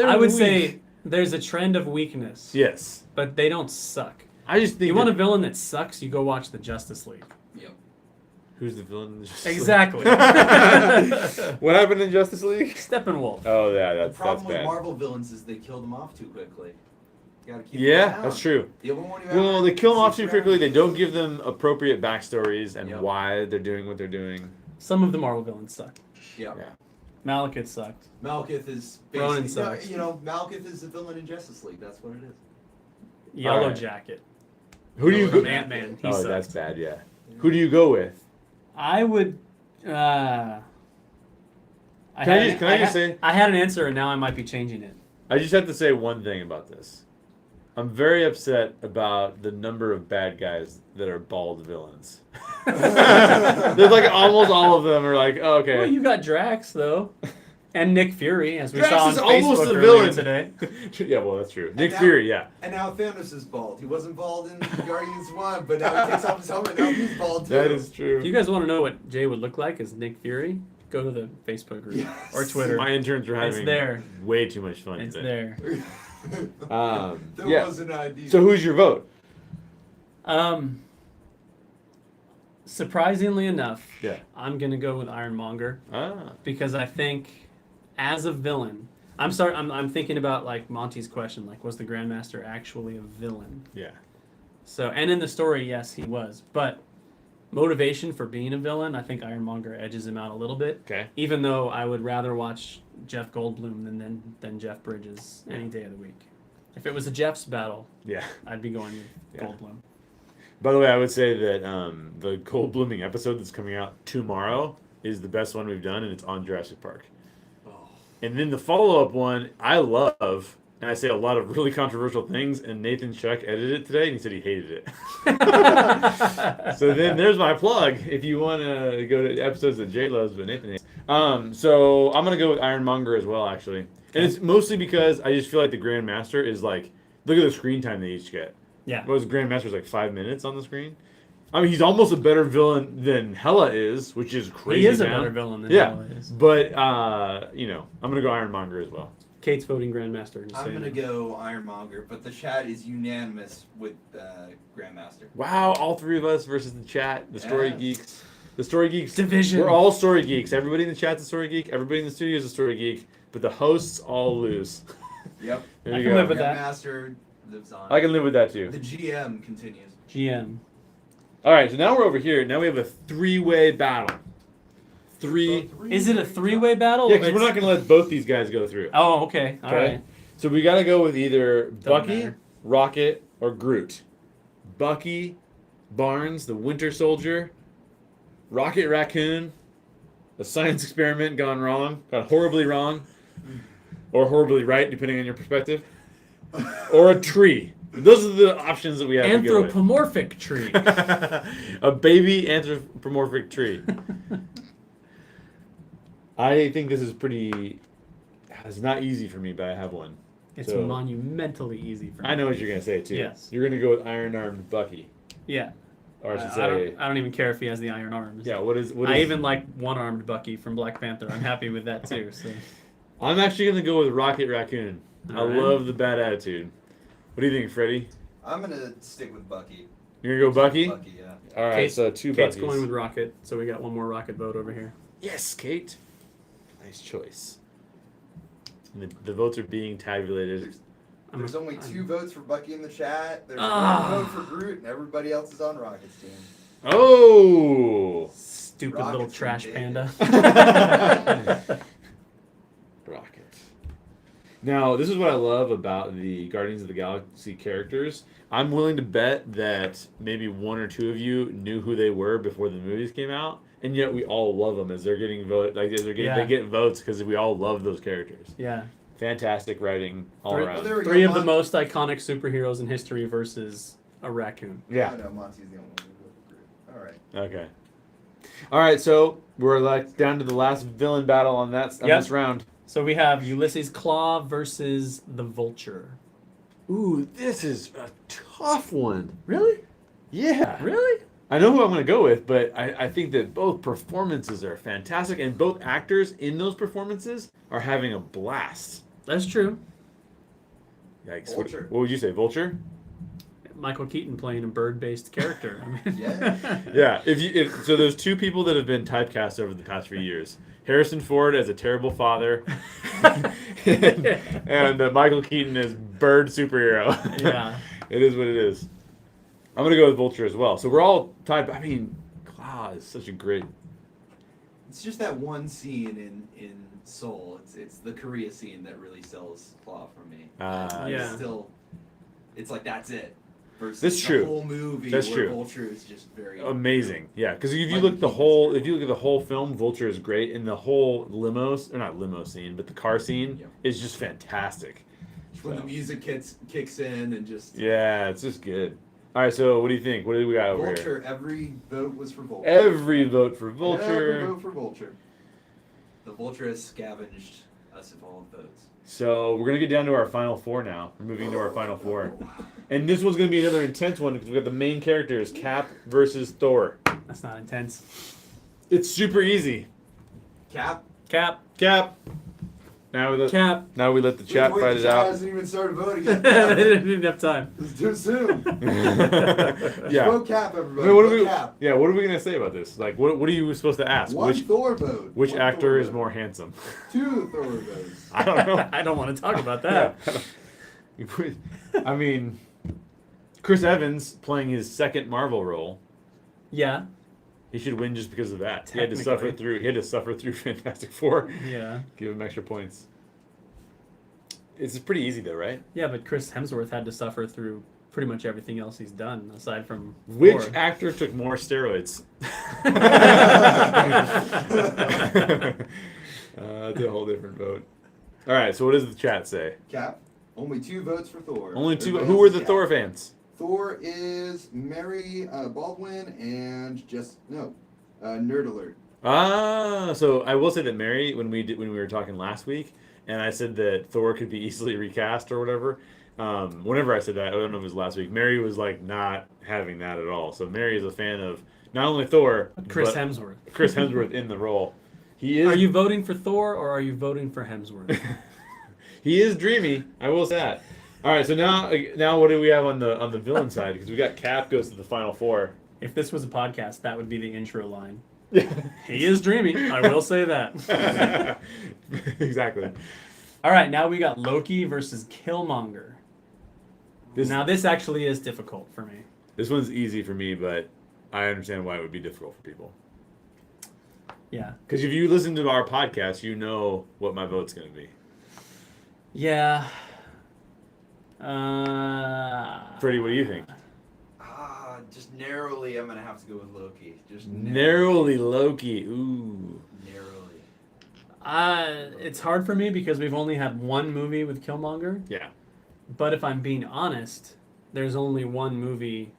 I would say there's a trend of weakness. Yes. But they don't suck. I just think you want a villain that sucks, you go watch the Justice League. Yep. Who's the villain in the Justice League? Exactly. What happened in Justice League? Steppenwolf. Oh, yeah, that's bad. The problem with Marvel villains is they kill them off too quickly. You gotta keep that's true. Well, they kill them off too quickly. They don't give them appropriate backstories and why they're doing what they're doing. Some of the Marvel villains suck. Yeah. Malekith sucked. Malekith is Ronan sucks. Malekith is the villain in Justice League. That's what it is. Yellow Jacket. Who do you go? Ant-Man. Oh, that's bad. Yeah. Who do you go with? I would. Can I just say? I had an answer, and now I might be changing it. I just have to say one thing about this. I'm very upset about the number of bad guys that are bald villains. There's like almost all of them are like, oh, okay. Well, you got Drax though, and Nick Fury, as we Drax saw on is Facebook almost the earlier villain today. Yeah, well, that's true. Nick Fury, yeah. And now Thanos is bald. He wasn't bald in Guardians 1, but now he takes off his helmet. Now he's bald too. That is true. If you guys want to know what Jay would look like as Nick Fury, go to the Facebook group or Twitter. My interns are having way too much fun It's today. there. There was an idea. So who's your vote? Surprisingly enough, I'm gonna go with Ironmonger because I think, as a villain, I'm thinking about like Monty's question, like was the Grandmaster actually a villain? Yeah. So, and in the story, yes, he was, but motivation for being a villain, I think Ironmonger edges him out a little bit. Okay. Even though I would rather watch Jeff Goldblum than Jeff Bridges any day of the week. If it was a Jeff's battle, I'd be going with Goldblum. By the way, I would say that the Goldbluming episode that's coming out tomorrow is the best one we've done, and it's on Jurassic Park. Oh. And then the follow-up one I love, and I say a lot of really controversial things, and Nathan Chuck edited it today, and he said he hated it. So then there's my plug. If you want to go to episodes that Jay loves, but Nathan hates. So I'm going to go with Ironmonger as well, actually. And it's mostly because I just feel like the Grandmaster is like, look at the screen time they each get. Yeah. What was Grandmaster's like 5 minutes on the screen? I mean, he's almost a better villain than Hela is, which is crazy. He is a better villain than Hela is. But, I'm going to go Ironmonger as well. Kate's voting Grandmaster. I'm going to go Ironmonger, but the chat is unanimous with Grandmaster. Wow, all three of us versus the chat, the Story Geeks. The Story Geeks division. We're all Story Geeks. Everybody in the chat's a Story Geek. Everybody in the studio is a Story Geek. But the hosts all lose. Yep. There I you can go. live with that. Grandmaster lives on. I can live with that too. The GM continues. GM. All right, so now we're over here. Now we have a three-way battle. Is it a three-way battle? Yeah, because we're not going to let both these guys go through. Oh, okay. All right. So we got to go with either Bucky, matter. Rocket, or Groot. Bucky, Barnes, the Winter Soldier, Rocket Raccoon, a science experiment gone horribly wrong, or horribly right, depending on your perspective, or a tree. Those are the options that we have. Anthropomorphic tree. A baby anthropomorphic tree. I think this is pretty. It's not easy for me, but I have one. It's monumentally easy for me. I know what you're gonna say too. Yes. You're gonna go with Iron-Armed Bucky. Yeah. Or I should say. I don't even care if he has the iron arms. Yeah. What is? I even like one-armed Bucky from Black Panther. I'm happy with that too. So. I'm actually gonna go with Rocket Raccoon. All right. Love the bad attitude. What do you think, Freddie? I'm gonna stick with Bucky. You're gonna go Bucky? Bucky, yeah. All right. So Kate's Buckies. going with Rocket, so we got one more Rocket vote over here. Yes, Kate. Nice choice. And the votes are being tabulated. There's only 2 votes for Bucky in the chat. There's 1 vote for Groot, and everybody else is on Rocket's team. Oh! Stupid Rocket's little trash panda. Rocket. Now, this is what I love about the Guardians of the Galaxy characters. I'm willing to bet that maybe 1 or 2 of you knew who they were before the movies came out, and yet we all love them as they're getting voted. Like they get votes because we all love those characters. Yeah. Fantastic writing all around. Three of the most iconic superheroes in history versus a raccoon. Yeah. I know Monty's the only one who voted for Groot. All right. Okay. All right, so we're like down to the last villain battle on this round. So we have Ulysses Claw versus the Vulture. Ooh, this is a tough one. Really? Yeah. Really? I know who I'm going to go with, but I think that both performances are fantastic, and both actors in those performances are having a blast. That's true. Yikes. Vulture. What would you say, Vulture? Michael Keaton playing a bird-based character. I mean, Yeah. So there's 2 people that have been typecast over the past few years. Harrison Ford as a terrible father, and Michael Keaton as bird superhero. Yeah. It is what it is. I'm going to go with Vulture as well. So we're all tied. I mean, Claw is such a great... It's just that one scene in Soul. It's the Korea scene that really sells Claw for me. Yeah. It's like that's it. Versus That's true. The whole movie That's where true. Vulture is just very amazing. Yeah, because if you look at the whole film, Vulture is great, and the whole not limo scene, but the car scene is just fantastic. When the music kicks in and just yeah, it's just good. All right, so what do you think? What do we got over here? Vulture. Every vote was for Vulture. Every vote for Vulture. Every vote for Vulture. The Vulture has scavenged us of all votes. So we're gonna get down to our final 4 now. We're moving to our final 4, and this one's gonna be another intense one because we got the main characters, Cap versus Thor. That's not intense. It's super easy. Cap. Now we let Cap. Now we let the chat fight it out. Hasn't even started voting yet. They didn't even have time. It's too soon. Yeah. Vote Cap, everybody. I mean, Vote Cap. Yeah, what are we gonna say about this? Like, what are you supposed to ask? One Thor vote. Which One actor Thor is vote. more handsome? 2 Thor votes. I don't know. I don't want to talk about that. I mean, Chris Evans playing his second Marvel role. Yeah. He should win just because of that. He had to suffer through Fantastic Four. Yeah. Give him extra points. It's pretty easy though, right? Yeah, but Chris Hemsworth had to suffer through pretty much everything else he's done aside from Which Thor. actor took more steroids? That's a whole different vote. All right, so what does the chat say? Cap. Only 2 votes for Thor. Only 2. Who were the Thor fans? Thor is Mary Baldwin and Nerd Alert. So I will say that Mary, when we were talking last week, and I said that Thor could be easily recast or whatever. Whenever I said that, I don't know if it was last week. Mary was like not having that at all. So Mary is a fan of not only Thor, Chris but Hemsworth. Chris Hemsworth in the role. He is. Are you voting for Thor or are you voting for Hemsworth? He is dreamy. I will say that. All right. So now what do we have on the villain side? Because we got Cap goes to the final 4. If this was a podcast, that would be the intro line. He is dreamy. I will say that. Exactly. All right. Now we got Loki versus Killmonger. Now this actually is difficult for me. This one's easy for me, but I understand why it would be difficult for people. Yeah. Because if you listen to our podcast, you know what my vote's going to be. Yeah. Freddie, what do you think? Just narrowly, I'm going to have to go with Loki. Just narrowly Loki. Ooh. Narrowly. It's hard for me because we've only had one movie with Killmonger. Yeah. But if I'm being honest, there's only one movie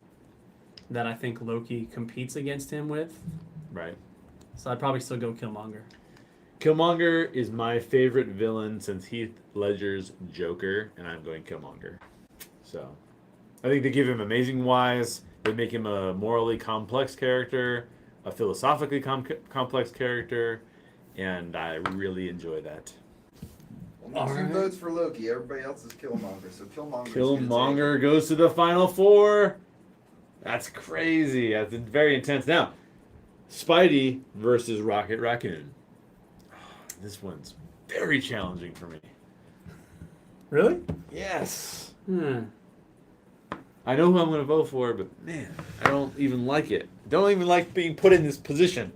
that I think Loki competes against him with. Right. So I'd probably still go Killmonger. Killmonger is my favorite villain since Heath Ledger's Joker, and I'm going Killmonger. So I think they give him amazing wise. They make him a morally complex character, a philosophically complex character, and I really enjoy that. Well, 2 votes for Loki. Everybody else is Killmonger. So Killmonger goes to the final 4. That's crazy. That's very intense. Now, Spidey versus Rocket Raccoon. This one's very challenging for me. Really? Yes. I know who I'm going to vote for, but man, I don't even like it. Don't even like being put in this position.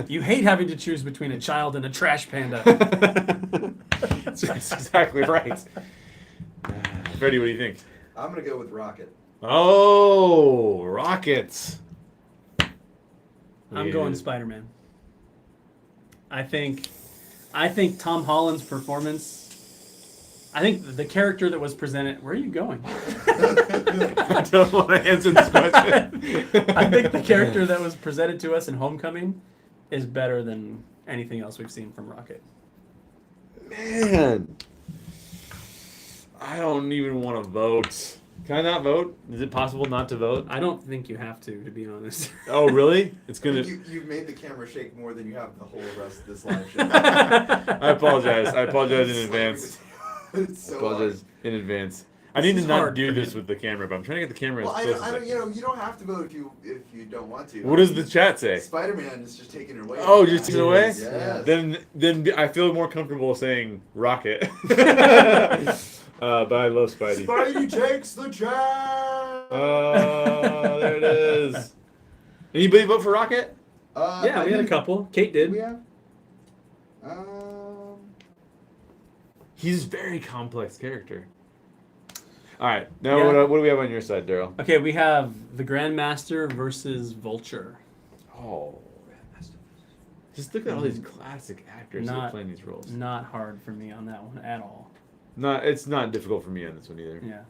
You hate having to choose between a child and a trash panda. That's exactly right. Freddie, what do you think? I'm going to go with Rocket. Oh, Rockets. I'm going Spider-Man. I think Tom Holland's performance. I think the character that was presented. Where are you going? I don't want to answer this question. I think the character that was presented to us in Homecoming is better than anything else we've seen from Rocket. Man, I don't even want to vote. Can I not vote? Is it possible not to vote? I don't think you have to be honest. Oh, really? It's gonna. You've made the camera shake more than you have the whole rest of this live show. I apologize. I apologize in advance. It's so apologize in advance. I need to not do this with the camera, but I'm trying to get the camera. Well, I don't. You don't have to vote if you don't want to. What does the chat say? SpiderMan is just taking it away. Oh, just taking it away? Yes. Then I feel more comfortable saying Rocket. But I love Spidey. Spidey takes the chat. Oh, there it is. Anybody vote for Rocket? Yeah, we had a couple. Kate did. We have. He's a very complex character. All right, now what do we have on your side, Daryl? Okay, we have the Grandmaster versus Vulture. Oh, Grandmaster. Just look at all these classic actors that are playing these roles. Not hard for me on that one at all. It's not difficult for me on this one either. Yeah.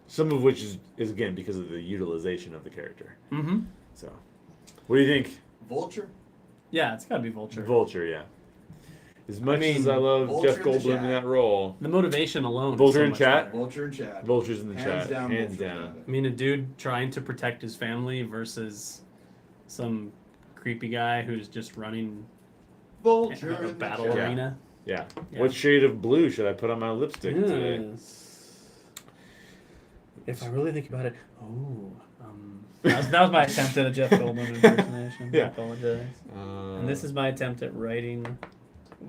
Some of which is again because of the utilization of the character. Mm-hmm. So, what do you think? Vulture? Yeah, it's got to be Vulture. Vulture, yeah. As much as I love Jeff Goldblum in that role. The motivation alone. Vulture in chat? Vulture in chat. Vulture's in the chat. Hands down. I mean, a dude trying to protect his family versus some creepy guy who's just running Vulture a battle arena. Yeah. What shade of blue should I put on my lipstick today? If I really think about it, that was my attempt at a Jeff Goldblum impersonation. Yeah. I apologize. And this is my attempt at writing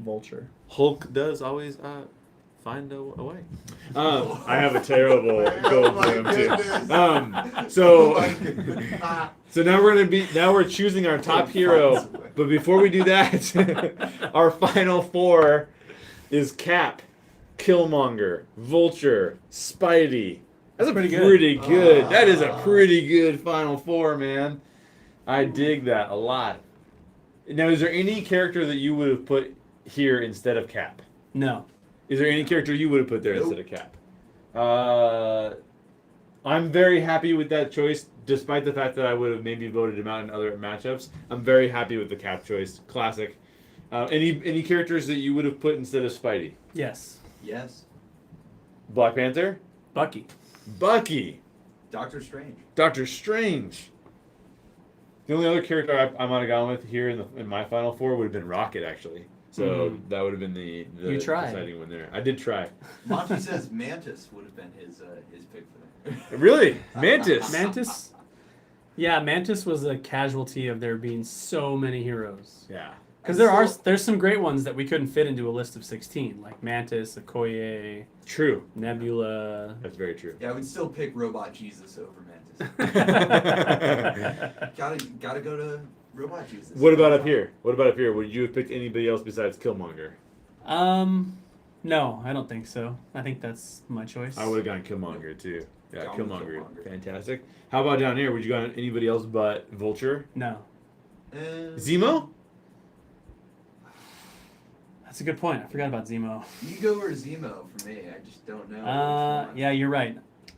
Vulture. Hulk does always find a way. I have a terrible Goldblum too. So now we're choosing our top hero. But before we do that, our final 4 is Cap, Killmonger, Vulture, Spidey. That's pretty good. That is a pretty good final 4, man. I dig that a lot. Now, is there any character that you would have put here instead of Cap? No. Is there any character you would have put there Nope. instead of Cap? I'm very happy with that choice, despite the fact that I would have maybe voted him out in other matchups. I'm very happy with the Cap choice. Classic. Any characters that you would have put instead of Spidey? Yes. Yes. Black Panther? Bucky. Bucky. Doctor Strange. Doctor Strange. The only other character I might have gone with here in my final four would have been Rocket, actually. So that would have been the You tried. deciding one there. I did try. Monty says Mantis would have been his pick for that. Really? Mantis? Mantis? Yeah, Mantis was a casualty of there being so many heroes. Yeah. Because there's some great ones that we couldn't fit into a list of 16, like Mantis, Okoye, True. Nebula. That's very true. Yeah, I would still pick Robot Jesus over Mantis. gotta go to Robot Jesus. What about up here? Would you have picked anybody else besides Killmonger? No, I don't think so. I think that's my choice. I would have gone Killmonger too. Yeah, Gone with Killmonger. Killmonger. Fantastic. How about down here? Would you gone anybody else but Vulture? No. Zemo? That's a good point. I forgot about Zemo. Ego or Zemo for me? I just don't know. which one. Yeah, you're right.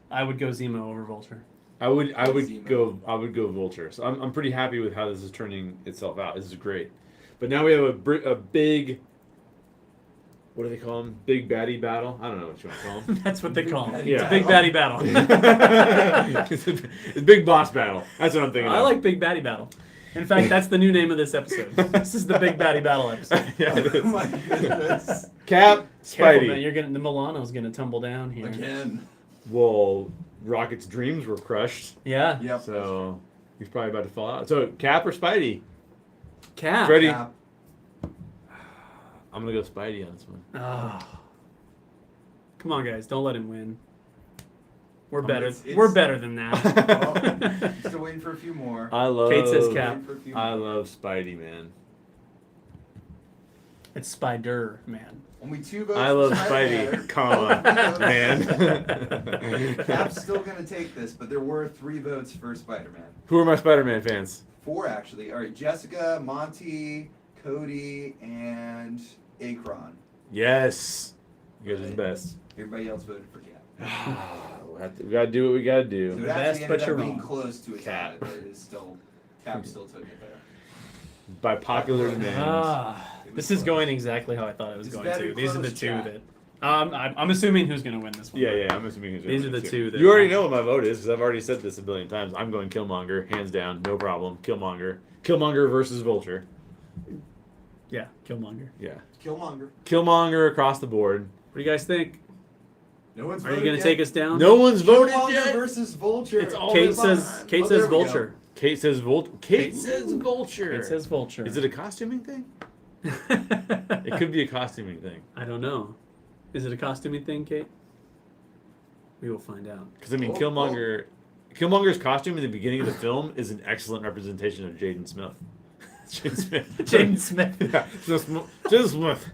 I would go Zemo over Vulture. I would Zemo. go Vulture. So I'm pretty happy with how this is turning itself out. This is great. But now we have a big, what do they call them? Big baddie battle? I don't know what you want to call them. That's what they call it. Yeah. It's a big baddie battle. It's a big boss battle. That's what I'm thinking I of. like big baddie battle. In fact, that's the new name of this episode. This is the big baddie battle episode. Yeah, it is. Oh my goodness. Cap, Careful, man. Spidey. The Milano's gonna tumble down here. Again. Well, Rocket's dreams were crushed, Yeah. Yep. so he's probably about to fall out. So Cap or Spidey? Cap. Freddie. Cap. I'm gonna go Spidey on this one. Oh. Come on, guys. Don't let him win. We're mean, better. it's- We're better than that. Oh, still waiting for a few more. I love. Kate says Cap. Waiting for a few I more. love Spidey, man. It's Spider-Man. Only 2 votes. I love for Spidey, Spider-Man. comma, man. Cap's still gonna take this, but there were 3 votes for Spider-Man. Who are my Spider-Man fans? 4 actually. All right, Jessica, Monty, Cody, and Akron. Yes. You guys are the best. Everybody else voted for Cap. We gotta do what we gotta So do. it The best, actually but ended you're up being wrong. close to a Cap. tie, but it is still Cap still took it there. By popular demand. This is going exactly how I thought it was It's going very to. These are the close, two chat. that. I'm assuming who's going to win this one. Yeah, I'm assuming These are the two that- You already know what my vote is because I've already said this a billion times. I'm going Killmonger, hands down, no problem. Killmonger. Killmonger versus Vulture. Yeah, Killmonger. Yeah. Killmonger. Killmonger across the board. What do you guys think? No one's Are you voted going to yet. take us down? No one's voted Killmonger yet. versus Vulture. It's all Kate this says. on. Kate Oh, says there we go. Vulture. Kate says Vulture. Kate says Vulture. Kate says Vulture. Is it a costuming thing? It could be a costuming thing. I don't know. Is it a costuming thing, Kate? We will find out. Because I mean, Oh, Killmonger's costume in the beginning of the film is an excellent representation of Jaden Smith. Jaden Smith. Jaden Smith. Yeah, Jaden Smith.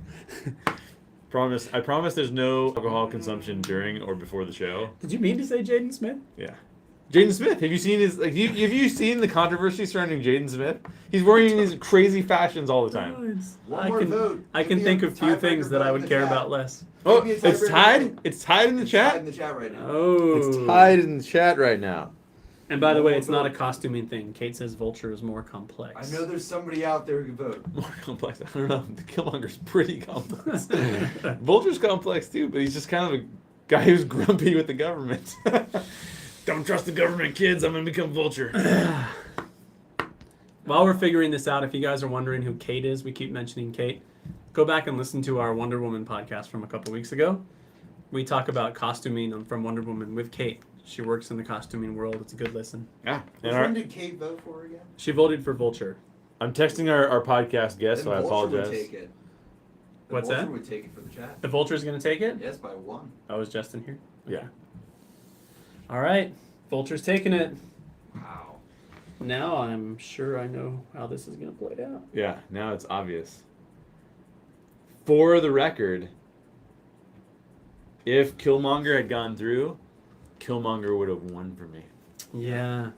I promise there's no alcohol consumption during or before the show. Did you mean to say Jaden Smith? Yeah. Jaden Smith. Have you seen his have you seen the controversy surrounding Jaden Smith? He's wearing these crazy fashions all the time. One more vote. I can Give me think a of few tiebreaker things that vote I in would the care chat. about less. Oh, Give me a it's tiebreaker tied. vote. It's tied in the It's tied chat. in the chat right now. Oh. It's tied in the chat right now. And by the way, it's not a costuming thing. Kate says Vulture is more complex. I know there's somebody out there who can vote. More complex. I don't know. The Killmonger's pretty complex. Vulture's complex too, but he's just kind of a guy who's grumpy with the government. Don't trust the government, kids. I'm gonna become Vulture. While we're figuring this out, if you guys are wondering who Kate is, we keep mentioning Kate. Go back and listen to our Wonder Woman podcast from a couple weeks ago. We talk about costuming from Wonder Woman with Kate. She works in the costuming world. It's a good listen. Yeah. Which one did Kate vote for again? She voted for Vulture. I'm texting our podcast guest, so Then I Vulture would apologize. take it. The What's Vulture that? would take it for the chat. The Vulture's going to take it? Yes, by 1. Oh, is Justin here? Yeah. All right. Vulture's taking it. Wow. Now I'm sure I know how this is going to play out. Yeah. Now it's obvious. For the record, if Killmonger had gone through, Killmonger would have won for me. Yeah.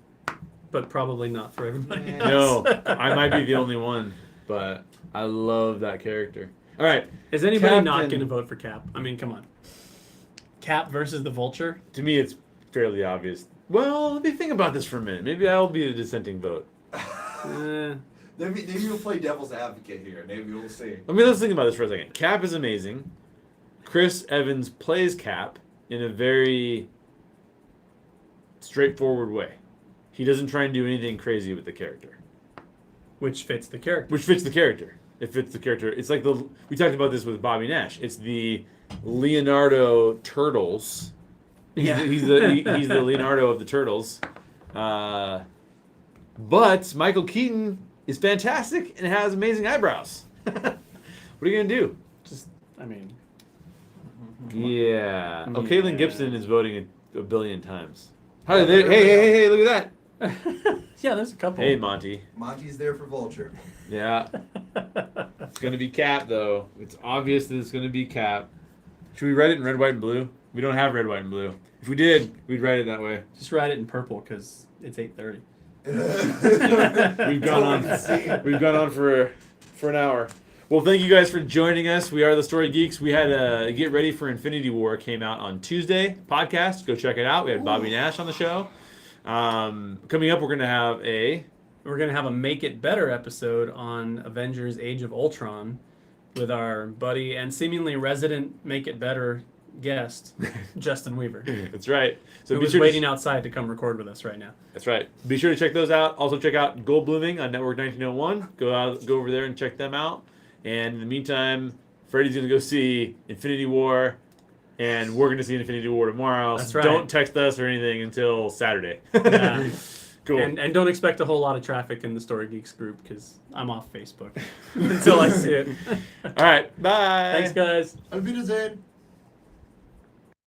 But probably not for everybody Yeah. else. No, I might be the only one, but I love that character. All right. Is anybody not Captain- going to vote for Cap? I mean, come on. Cap versus the Vulture? To me, it's fairly obvious. Well, let me think about this for a minute. Maybe I'll be the dissenting vote. Maybe you'll play devil's advocate here. Maybe we'll see. Let's think about this for a second. Cap is amazing. Chris Evans plays Cap in a very straightforward way. He doesn't try and do anything crazy with the character. Which fits the character. Which fits the character. It fits the character. It's like we talked about this with Bobby Nash. It's the Leonardo Turtles. He's the Leonardo of the Turtles. But Michael Keaton is fantastic and has amazing eyebrows. What are you gonna do? Yeah. Oh, Caitlin Gibson is voting a billion times. Hey, look at that. Yeah, there's a couple. Hey, Monty. Monty's there for Vulture. Yeah. It's going to be Cap, though. It's obvious that it's going to be Cap. Should we write it in red, white, and blue? We don't have red, white, and blue. If we did, we'd write it that way. Just write it in purple because it's 8:30. We've gone on for an hour. Well, thank you guys for joining us. We are the Story Geeks. We had Get Ready for Infinity War came out on Tuesday podcast. Go check it out. We had Bobby Nash on the show. Coming up, we're going to have a Make It Better episode on Avengers Age of Ultron with our buddy and seemingly resident Make It Better guest, Justin Weaver. That's right. So who's waiting outside to come record with us right now. That's right. Be sure to check those out. Also check out Goldbluming on Network 1901. Go over there and check them out. And in the meantime, Freddie's going to go see Infinity War, and we're going to see Infinity War tomorrow. That's so right. Don't text us or anything until Saturday. Yeah. Cool. And don't expect a whole lot of traffic in the Story Geeks group because I'm off Facebook until I see it. All right. Bye. Thanks, guys. Auf Wiedersehen.